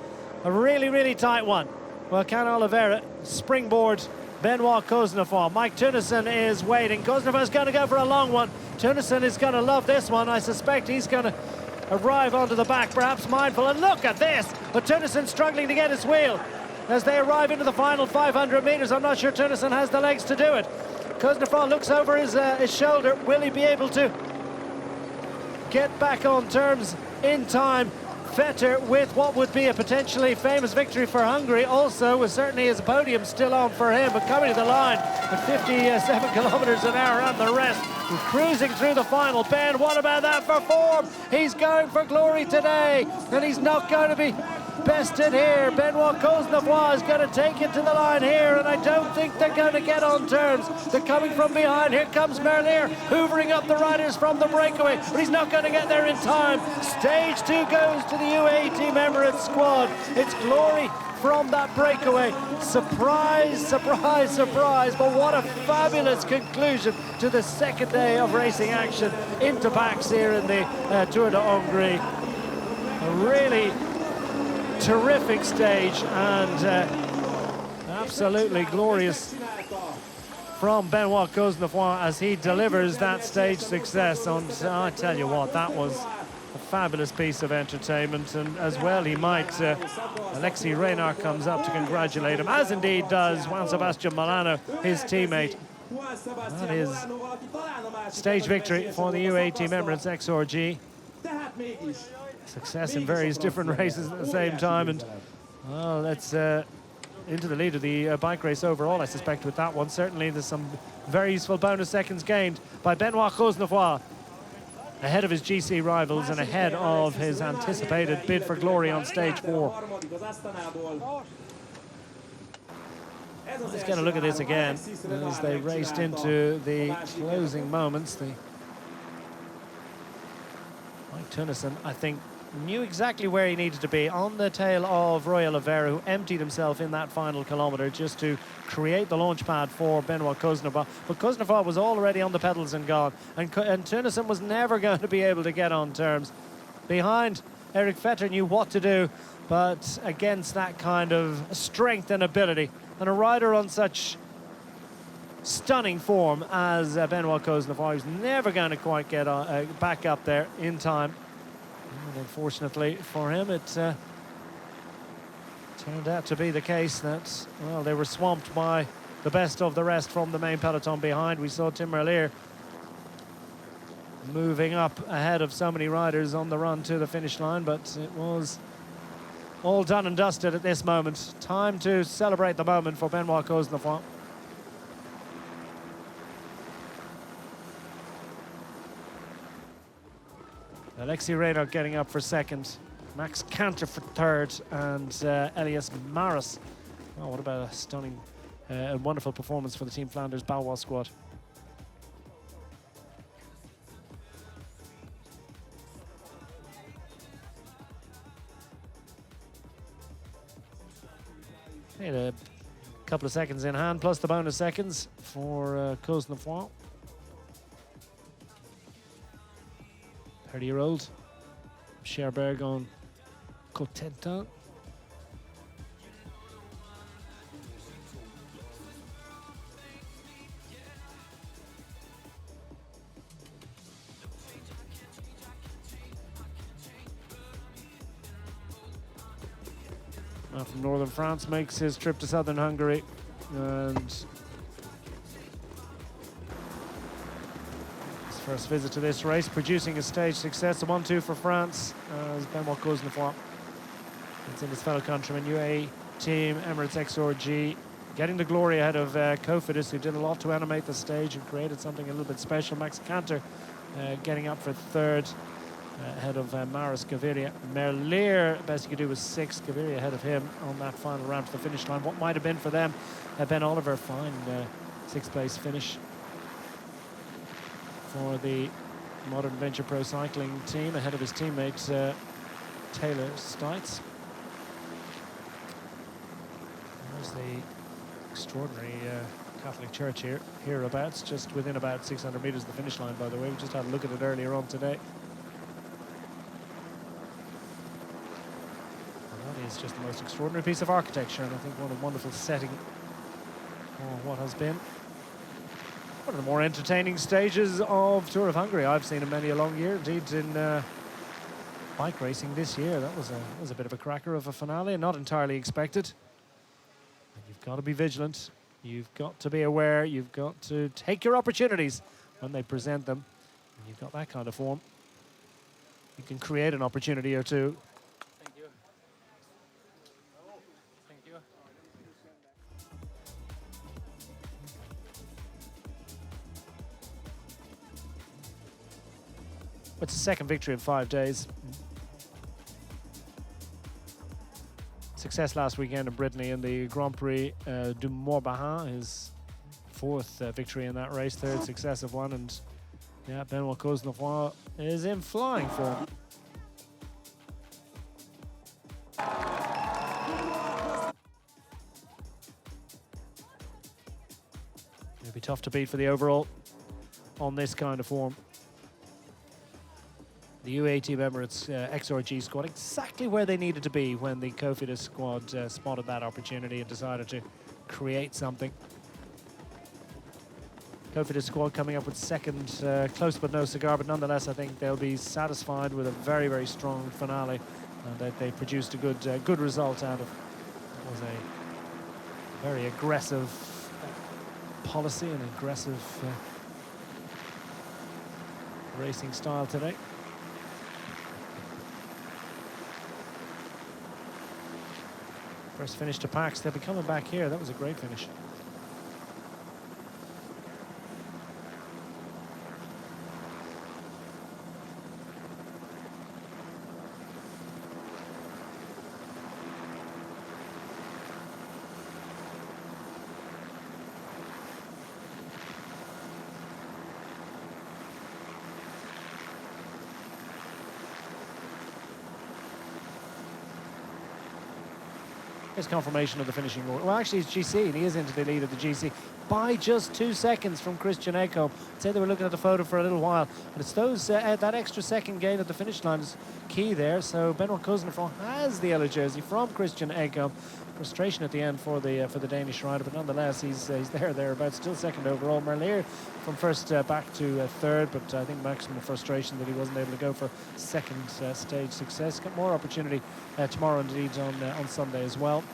a really, really tight one. Well, can Oliveira springboard Benoit Cosnefroid? Mike Tunnison is waiting. Cosnefroid is going to go for a long one. Tunnison is going to love this one. I suspect he's going to arrive onto the back, perhaps mindful. And look at this! But Tunnison struggling to get his wheel as they arrive into the final 500 metres. I'm not sure Tunnison has the legs to do it. Cosnefroid looks over his shoulder. Will he be able to get back on terms in time? Vetter with what would be a potentially famous victory for Hungary. Also, certainly his podium still on for him, but coming to the line at 57 kilometers an hour and the rest. Cruising through the final bend. What about that for form? He's going for glory today, and he's not going to be bested here. Benoit Cosnefroid is going to take it to the line here, and I don't think they're going to get on terms. They're coming from behind. Here comes Merlier, hoovering up the riders from the breakaway, but he's not going to get there in time. Stage 2 goes to the UAE Team Emirates squad. It's glory from that breakaway. Surprise, surprise, surprise, but what a fabulous conclusion to the second day of racing action into Bax here in the Tour de Hongrie. A really terrific stage and absolutely glorious from Benoit Cosnefroid as he delivers that stage success. And I tell you what, that was a fabulous piece of entertainment, and as well he might. Alexis Reynard comes up to congratulate him, as indeed does Juan Sebastian Milano, his teammate. That is stage victory for the UAE Team Emirates XRG. Success in various different races at the same time, and well, let's into the lead of the bike race overall, I suspect, with that one. Certainly there's some very useful bonus seconds gained by Benoit Cosnefroid, ahead of his GC rivals and ahead of his anticipated bid for glory on stage 4. Let's get a look at this again as they raced into the closing moments. Mike Tunnison, I think, knew exactly where he needed to be, on the tail of Roy Oliveira, who emptied himself in that final kilometre just to create the launch pad for Benoit Cosnefroid. But Cosnefroid was already on the pedals and gone, and Tunnison was never going to be able to get on terms. Behind, Eric Vetter knew what to do, but against that kind of strength and ability, and a rider on such stunning form as Benoit Cosnefroid, was never going to quite get back up there in time. And unfortunately for him, it turned out to be the case that, well, they were swamped by the best of the rest from the main peloton behind. We saw Tim Merlier moving up ahead of so many riders on the run to the finish line, but it was all done and dusted at this moment. Time to celebrate the moment for Benoit Cosnefroid. Alexis Reynard getting up for second, Max Canter for third, and Elias Maris. Oh, what about a stunning and wonderful performance for the Team Flanders Balois squad. Had a couple of seconds in hand, plus the bonus seconds for Cosnefroid. 30-year-old Scherberg on Cotentin. Now from northern France, makes his trip to southern Hungary, and first visit to this race, producing a stage success. A 1-2 for France as Benoit Cosnefroid. It's in his fellow countryman, UAE Team Emirates XRG, getting the glory ahead of Cofidis, who did a lot to animate the stage and created something a little bit special. Max Canter getting up for third. ahead of Maris Gaviria. Merlier, best you could do was 6. Gaviria ahead of him on that final round to the finish line. What might have been for them, Ben Oliver, fine 6th place finish for the Modern Venture Pro Cycling team, ahead of his teammate Taylor Stites. There's the extraordinary Catholic Church here, hereabouts, just within about 600 metres of the finish line, by the way. We just had a look at it earlier on today. And that is just the most extraordinary piece of architecture, and I think one of wonderful setting for what has been one of the more entertaining stages of Tour of Hungary I've seen in many a long year. Indeed, in bike racing this year, that was a bit of a cracker of a finale, and not entirely expected. And you've got to be vigilant. You've got to be aware. You've got to take your opportunities when they present them. And you've got that kind of form, you can create an opportunity or two. Thank you. Thank you. It's a second victory in 5 days. Success last weekend in Brittany in the Grand Prix du Morbihan, his 4th victory in that race, 3rd successive one, and yeah, Benoit Cosnefroy is in flying form. It'll be tough to beat for the overall on this kind of form. The UAE Team Emirates XRG squad exactly where they needed to be when the Cofidis squad spotted that opportunity and decided to create something. Cofidis squad coming up with 2nd, close but no cigar, but nonetheless I think they'll be satisfied with a very, very strong finale, and that they produced a good result out of what was a very aggressive policy and aggressive racing style today. First finish to Pax. They'll be coming back here. That was a great finish. Here's confirmation of the finishing order. Well, actually, it's GC, and he is into the lead of the GC by just 2 seconds from Christian Ekholm. I'd say they were looking at the photo for a little while, but it's those that extra second gain at the finish line is key there. So Benoit Cosnefroy has the yellow jersey from Christian Ekholm. Frustration at the end for the Danish rider, but nonetheless he's thereabouts, still 2nd overall. Merlier from 1st back to 3rd, but I think maximum frustration that he wasn't able to go for 2nd stage success. Got more opportunity tomorrow, indeed, on Sunday as well.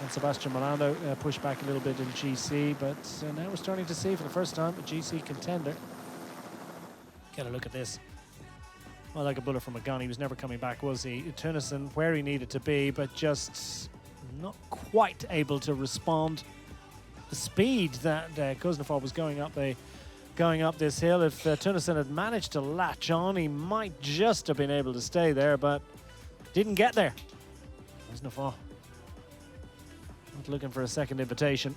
And Sebastian Milano pushed back a little bit in GC, but now we're starting to see for the first time a GC contender. Get a look at this. Well, like a bullet from a gun, he was never coming back, was he? Tunissen where he needed to be, but just not quite able to respond. The speed that Cosnefroy was going up this hill, if Tunissen had managed to latch on, he might just have been able to stay there, but didn't get there. Cosnefroy not looking for a second invitation.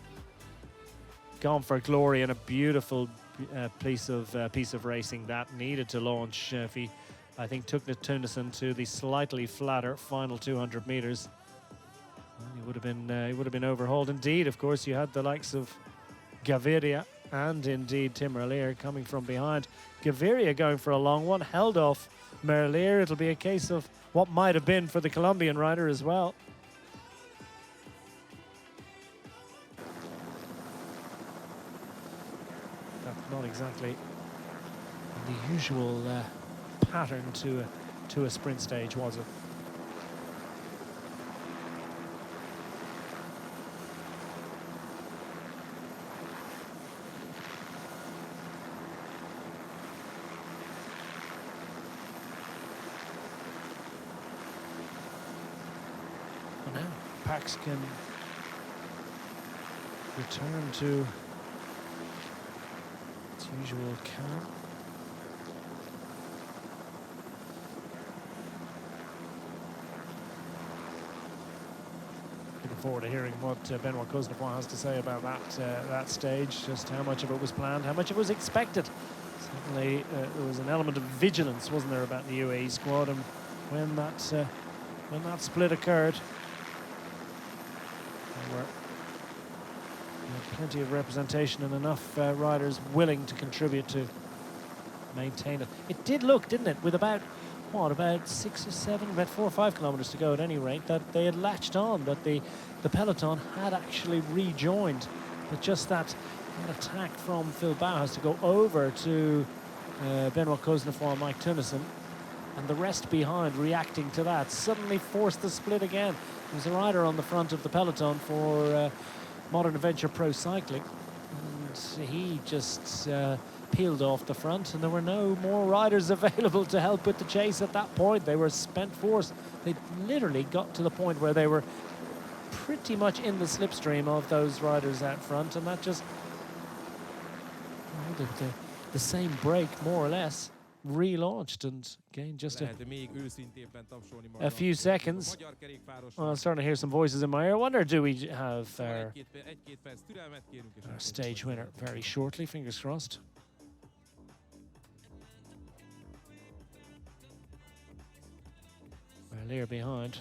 Gone for glory, and a beautiful piece of racing that needed to launch. If he, I think, took the Tunissen to the slightly flatter final 200 meters, he would have been overhauled. Indeed, of course, you had the likes of Gaviria and indeed Tim Merlier coming from behind. Gaviria going for a long one, held off Merlier. It'll be a case of what might have been for the Colombian rider as well. That's not exactly the usual pattern to a sprint stage, was it? Now Pax can return to its usual calm. forward to hearing what Benoit Cosnefroid has to say about that stage, just how much of it was planned, how much of it was expected. Certainly, there was an element of vigilance, wasn't there, about the UAE squad, and when that split occurred, there were plenty of representation and enough riders willing to contribute to maintain it. It did look, didn't it, with about 6 or 7, about 4 or 5 kilometers to go at any rate, that they had latched on, that the peloton had actually rejoined. But just that attack from Phil Bauhaus to go over to Benoit Cosnefroid and Mike Tunnison, and the rest behind reacting to that, suddenly forced the split again. There was a rider on the front of the peloton for Modern Adventure Pro Cycling, and he just peeled off the front, and there were no more riders available to help with the chase at that point. They were spent force. They literally got to the point where they were pretty much in the slipstream of those riders out front, and that just, well, the same break, more or less, relaunched, and again, just a few seconds. Well, I'm starting to hear some voices in my ear. I wonder, do we have our stage winner very shortly? Fingers crossed. Lear behind.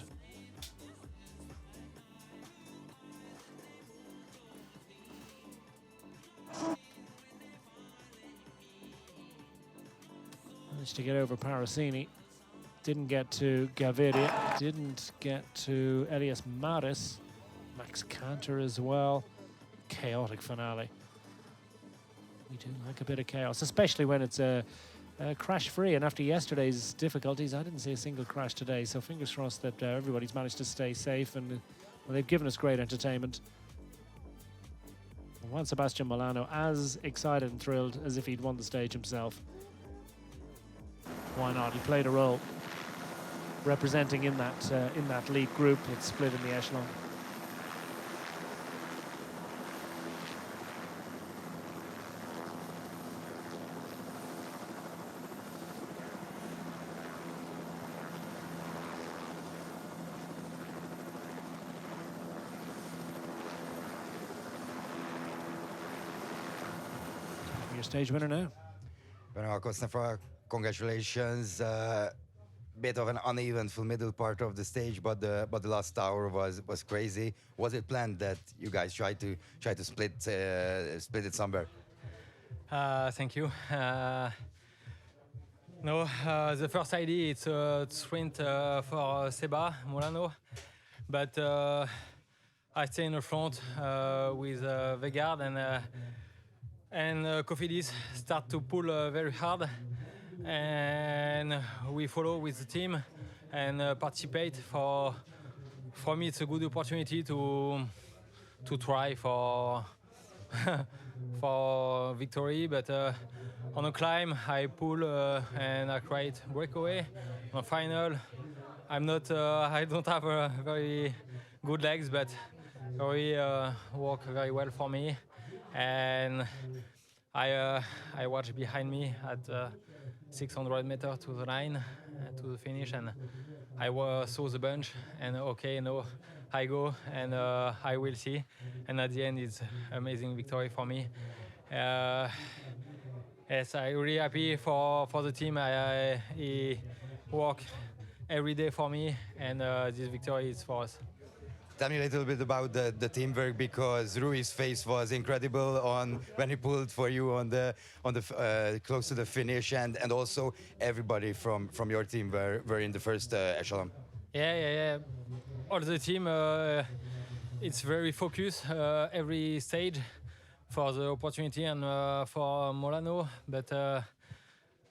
Managed to get over Parasini. Didn't get to Gaviria. Didn't get to Elias Maris. Max Cantor as well. Chaotic finale. We do like a bit of chaos, especially when it's crash-free, and after yesterday's difficulties, I didn't see a single crash today, so fingers crossed that everybody's managed to stay safe, and well, they've given us great entertainment. Juan Sebastian Molano as excited and thrilled as if he'd won the stage himself. Why not? He played a role representing in that lead group. It's split in the echelon. Stage winner now. Benoit Cosnefroid, congratulations. Bit of an uneventful middle part of the stage, but the last hour was crazy. Was it planned that you guys try to split it somewhere? Thank you. No, the first idea is to sprint for Seba Molano, but I stay in the front with Vegard, and Cofidis start to pull very hard, and we follow with the team and participate. For me, it's a good opportunity to try for for victory. But on a climb, I pull and I create breakaway. On final, I'm not. I don't have very good legs, but Rory work very well for me. And I watch behind me at 600 meters to the line, to the finish, and I saw the bunch, and okay, no, I go, and I will see. And at the end, it's amazing victory for me. Yes, I'm really happy for the team. He work every day for me, and this victory is for us. Tell me a little bit about the teamwork, because Rui's face was incredible when he pulled for you on the close to the finish, and also everybody from your team were in the first echelon. Yeah. All the team, it's very focused every stage for the opportunity and for Molano, but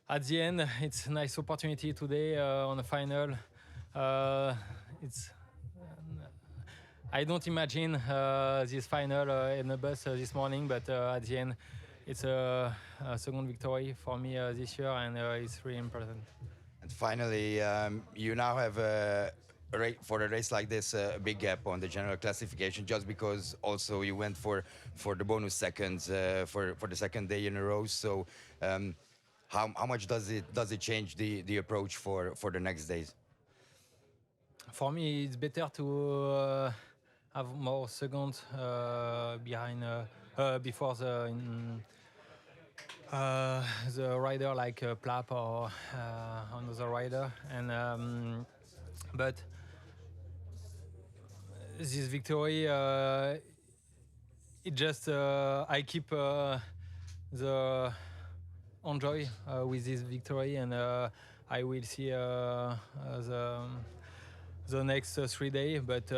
at the end, it's a nice opportunity today on the final. I don't imagine this final in the bus this morning, but at the end, it's a second victory for me this year, and it's really important. And finally, you now have for a race like this a big gap on the general classification, just because also you went for the bonus seconds for the second day in a row. So how much does it change the approach for the next days? For me, it's better to have more seconds behind before the rider like Plap or another rider, and but this victory, it just I keep the enjoy with this victory, and I will see the next 3 days. But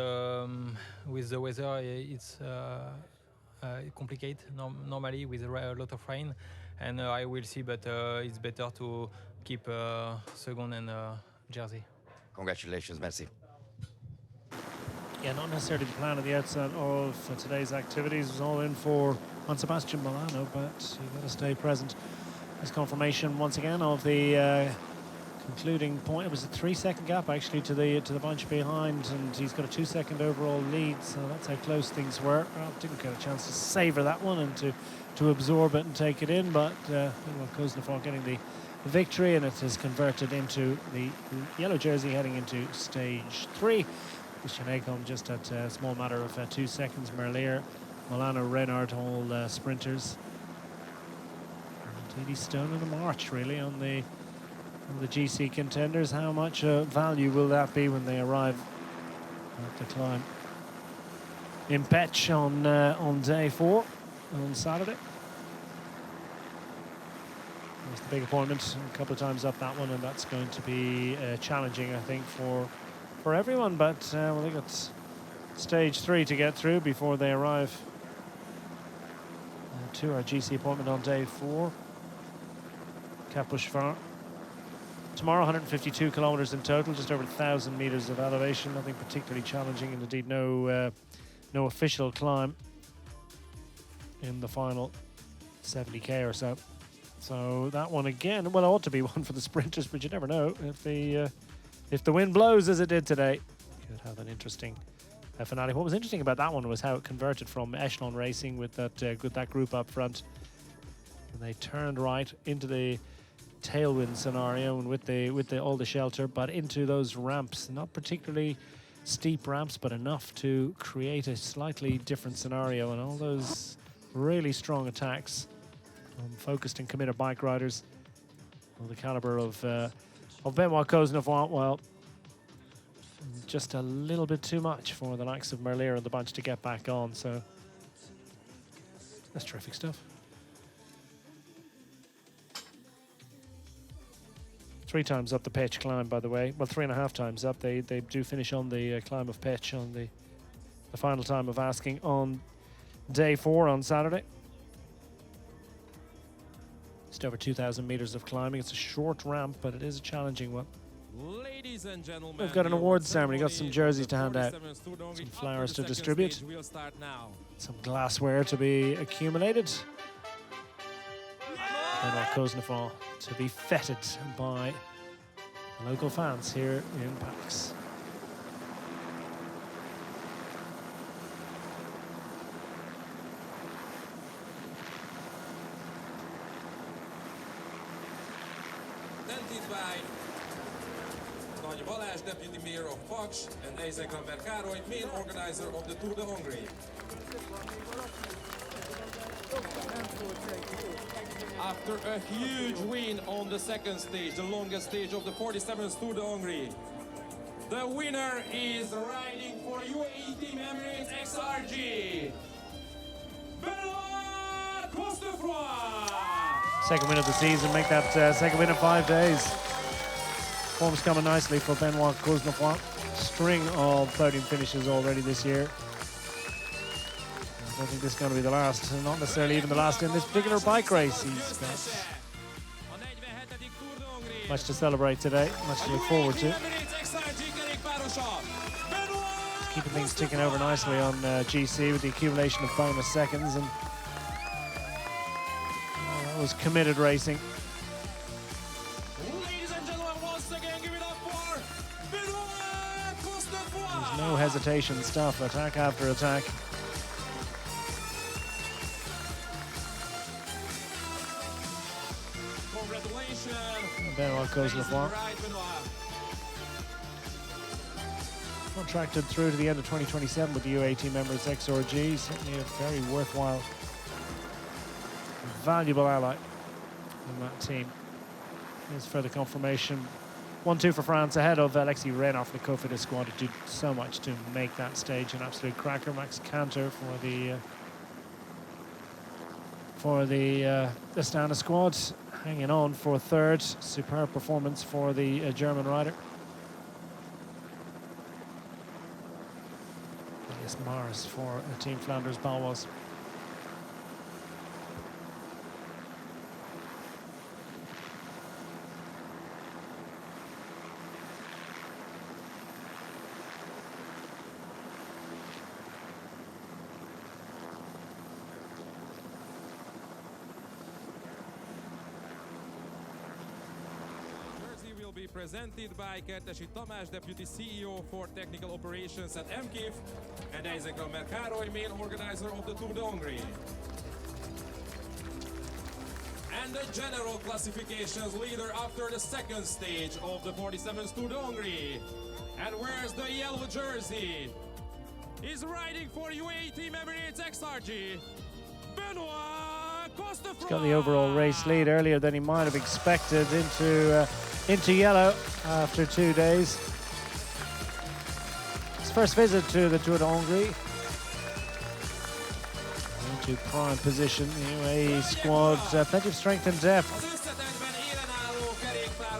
with the weather, it's complicated normally with a lot of rain, and I will see. But it's better to keep second and jersey. Congratulations, merci. Yeah, not necessarily the plan at the outset of today's activities. It was all in for Juan Sebastian Milano, but you've got to stay present. There's confirmation once again of the concluding point. It was a 3-second gap actually to the bunch behind, and he's got a 2-second overall lead. So that's how close things were. Well, didn't get a chance to savour that one and to absorb it and take it in, but Koznefar getting the victory, and it is converted into the yellow jersey heading into stage 3. Christian Ekholm just at a small matter of 2 seconds. Merlier, Milano, Reinhardt, all sprinters. And Eddie Stone in a march really on the GC contenders. How much value will that be when they arrive at the climb in Pech on day 4 on Saturday? It's the big appointment, a couple of times up that one, and that's going to be challenging, I think, for everyone. But well, they got stage 3 to get through before they arrive to our GC appointment on day 4. Cap-Bushfar. Tomorrow, 152 kilometers in total, just over 1,000 meters of elevation. Nothing particularly challenging, and indeed no official climb in the final 70k or so. So that one again, well, it ought to be one for the sprinters, but you never know. If the wind blows as it did today, could have an interesting finale. What was interesting about that one was how it converted from echelon racing with that group up front, and they turned right into the tailwind scenario and with all the shelter, but into those ramps, not particularly steep ramps, but enough to create a slightly different scenario, and all those really strong attacks. Focused and committed bike riders of the caliber of Benoit Koznefar. Well, just a little bit too much for the likes of Merlier and the bunch to get back on. So that's terrific stuff. 3 times up the Pech climb, by the way. Well, 3.5 times up. They do finish on the climb of Pech on the final time of asking on day 4 on Saturday. Just over 2,000 meters of climbing. It's a short ramp, but it is a challenging one. Ladies and gentlemen, we've got an awards ceremony, got some jerseys to hand out, some flowers to distribute, some glassware to be accumulated, and our Koznefar to be feted by local fans here in Pax. Nagy Balázs, Deputy Mayor of Paks, and Eisenkamper Károly, main organizer of the Tour de Hongrie. After a huge win on the second stage, the longest stage of the 47th Tour de Hongrie, the winner is riding for UAE Team Emirates XRG, Benoit Koznefar. Second win of the season, make that second win in 5 days. Form's coming nicely for Benoit Koznefar. String of podium finishes already this year. I don't think this is going to be the last, not necessarily even the last in this particular bike race. He's got much to celebrate today, much to look forward to. Keeping things ticking over nicely on GC with the accumulation of bonus seconds, and that was committed racing. No hesitation stuff, attack after attack. Congratulations. Benoit Koznefar. contracted through to the end of 2027 with the UAE members XRG. Certainly a very worthwhile, valuable ally in that team. Here's further confirmation. 1-2 for France ahead of Alexei Renov, the Cofidis squad, who did so much to make that stage an absolute cracker. Max Canter for the Astana squad, hanging on for third. Superb performance for the German rider. Elias Mars for Team Flanders Balois. Be presented by Kertesi Tamás, Deputy CEO for Technical Operations at MKIF, and Ezekiel Merkároly, main organizer of the Tour de Hongrie. And the general classifications leader after the second stage of the 47th Tour de Hongrie. And wears the yellow jersey. He's riding for UAE Team Emirates XRG, Benoit Costefroid. He's got the overall race lead earlier than he might have expected into yellow after 2 days. His first visit to the Tour de Hongrie. Into prime position, the UAE squad, plenty of strength and depth.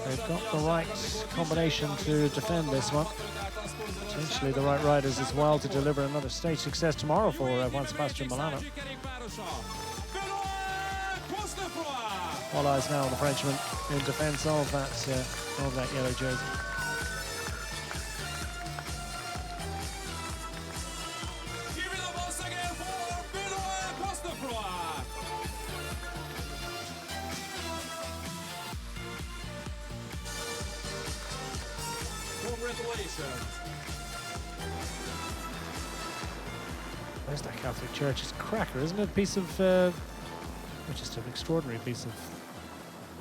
They've got the right combination to defend this one. Potentially the right riders as well to deliver another stage success tomorrow for Juan Sebastian Milano. All eyes now on the Frenchman in defence of that yellow jersey. Give it up once again for Benoit Costefroid. Congratulations. There's that Catholic Church. It's a cracker, isn't it? A piece of, just an extraordinary piece of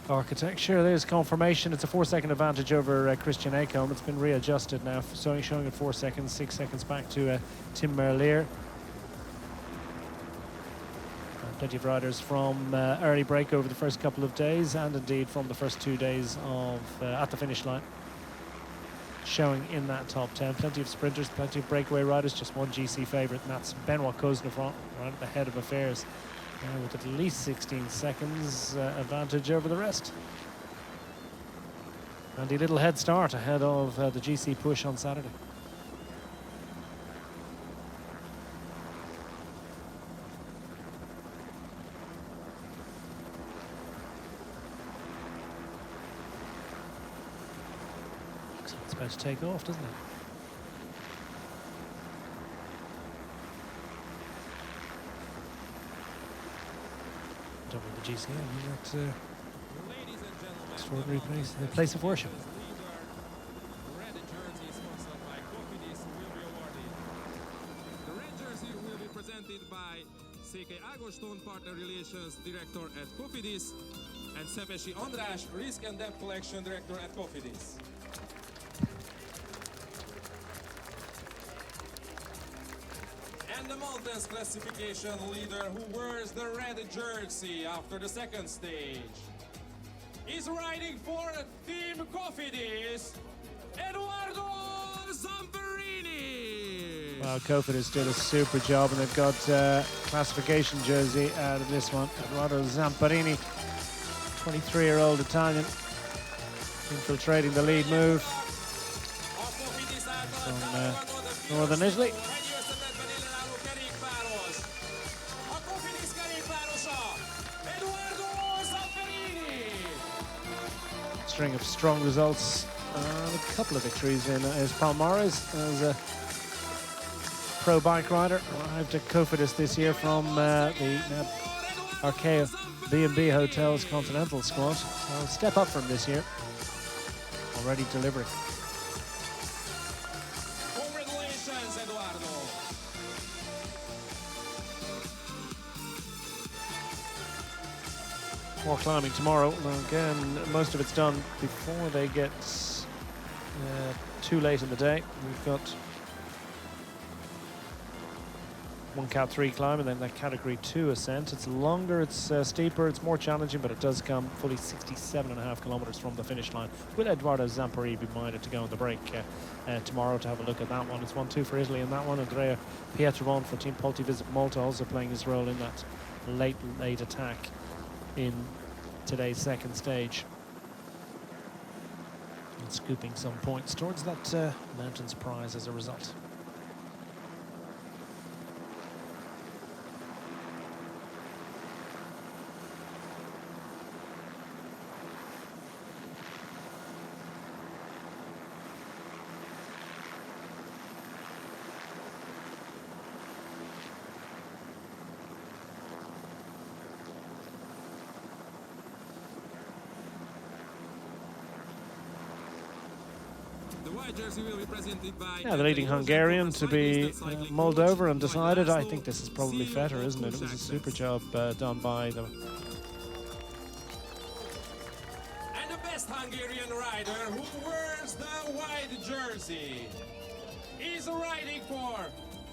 architecture. There's confirmation. It's a 4-second advantage over Christian Acomb. It's been readjusted now, showing at 4 seconds, 6 seconds back to Tim Merlier. Plenty of riders from early break over the first couple of days, and indeed from the first 2 days of at the finish line, showing in that top 10. Plenty of sprinters, plenty of breakaway riders, just one GC favourite, and that's Benoit Cosnefroid, right at the head of affairs, with at least 16 seconds advantage over the rest. And a little head start ahead of the GC push on Saturday. Looks like it's about to take off, doesn't it? Double the GC, that extraordinary place of worship. Red jersey sponsored by Cofidis will be awarded. The red jersey will be presented by Székely Ágoston, Partner Relations Director at Cofidis, and Szepesi András, Risk and Debt Collection Director at Cofidis. And the mountains classification leader who wears the red jersey after the second stage is riding for Team Cofidis, Eduardo Zamperini. Well, Cofidis did a super job, and they've got classification jersey out of this one. Eduardo Zamperini, 23-year-old Italian, infiltrating the lead move from Northern Italy. String of strong results, a couple of victories in as Palmares as a pro bike rider. Arrived at Cofidis this year from the Arkea B&B Hotels Continental squad. So step up from this year, already delivering. Congratulations, Eduardo. More climbing tomorrow. Again, most of it's done before they get too late in the day. We've got one Cat 3 climb and then that Category 2 ascent. It's longer, it's steeper, it's more challenging, but it does come fully 67.5 kilometers from the finish line. Will Edoardo Zampari be minded to go on the break tomorrow to have a look at that one? It's 1-2 for Italy in that one. Andrea Pietrovon for Team Polti Visit Malta also playing his role in that late attack in today's second stage. And scooping some points towards that mountains prize as a result. Yeah, the leading Hungarian to be mulled over and decided. I think this is probably Vetter, isn't it? It was a super job done by them. And the best Hungarian rider who wears the white jersey is riding for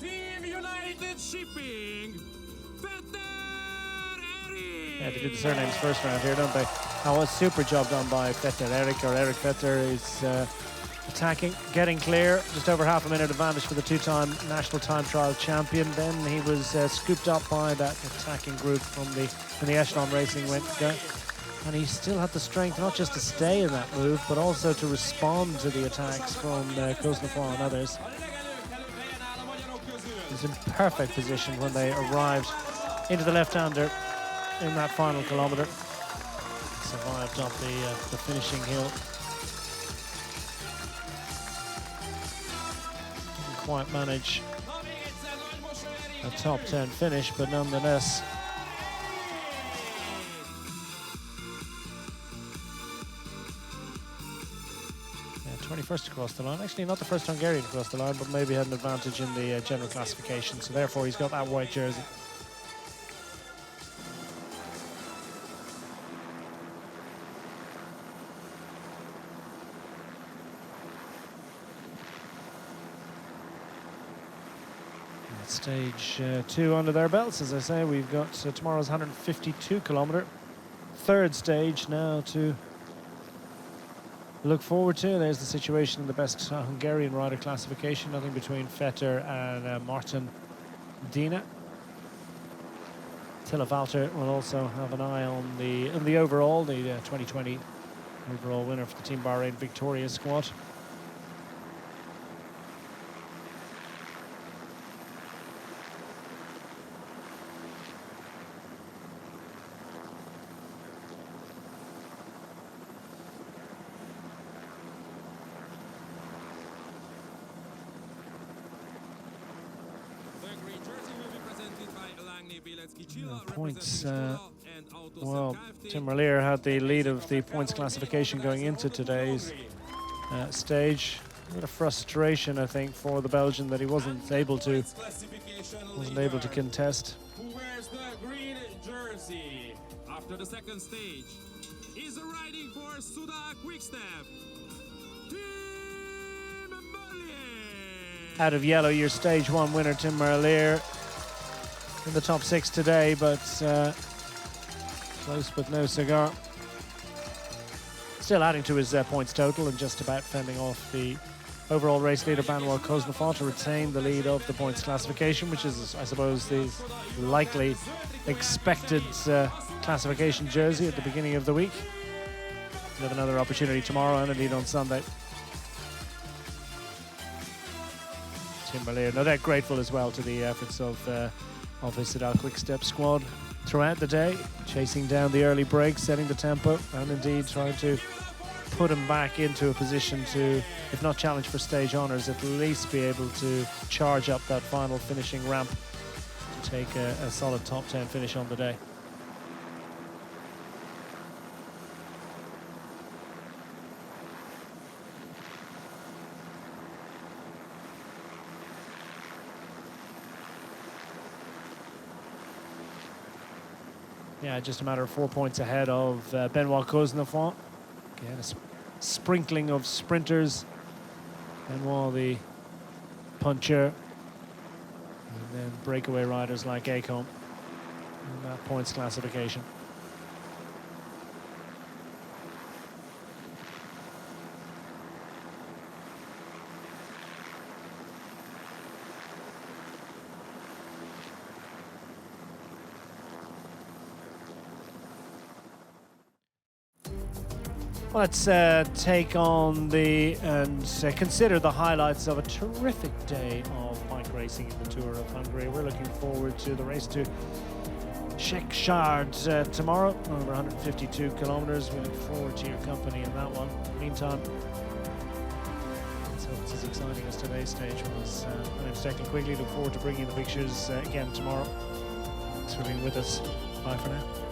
Team United Shipping, Vetter Erik. Yeah, they do the surnames first round here, don't they? Oh, a super job done by Vetter Erik, or Erik Vetter is attacking, getting clear, just over half a minute advantage for the two-time national time trial champion. Then he was scooped up by that attacking group from the Echelon Racing went down. And he still had the strength not just to stay in that move, but also to respond to the attacks from Kuznetsov and others. He was in perfect position when they arrived into the left-hander in that final kilometre. Survived up the finishing hill. Quite manage a top 10 finish, but nonetheless yeah, 21st across the line. Actually not the first Hungarian across the line, but maybe had an advantage in the general classification, so therefore he's got that white jersey. Stage 2 under their belts, as I say. We've got tomorrow's 152 kilometre third stage now to look forward to. There's the situation in the best Hungarian rider classification, nothing between Vetter and Martin Dina. Attila Valter will also have an eye on the overall, the 2020 overall winner for the Team Bahrain Victoria squad. Points, well, Tim Merlier had the lead of the points classification going into today's stage. A bit of frustration, I think, for the Belgian that he wasn't able to contest. Who wears the green jersey after the second stage is riding for Suda Quickstep, Tim Merlier. Out of yellow, your stage 1 winner, Tim Merlier, in the top 6 today, but close but no cigar. Still adding to his points total and just about fending off the overall race leader Benoit Kuznetsov to retain the lead of the points classification, which is, I suppose, the likely expected classification jersey at the beginning of the week. We'll have another opportunity tomorrow and indeed on Sunday. Tim Merlier, no doubt grateful as well to the efforts of his Suda Quickstep squad throughout the day, chasing down the early breaks, setting the tempo, and indeed trying to put him back into a position to, if not challenge for stage honours, at least be able to charge up that final finishing ramp to take a solid top 10 finish on the day. Yeah, just a matter of 4 points ahead of Benoit Kuznetsov. Again, a sprinkling of sprinters. Benoit, the puncher, And then breakaway riders like Acomb in that points classification. Let's take on and consider the highlights of a terrific day of bike racing in the Tour of Hungary. We're looking forward to the race to Szekspárd tomorrow, over 152 kilometers. We look forward to your company in that one. Meantime, so it's as exciting as today's stage was. My name's Declan Quigley. Look forward to bringing you the pictures again tomorrow. Thanks for being with us. Bye for now.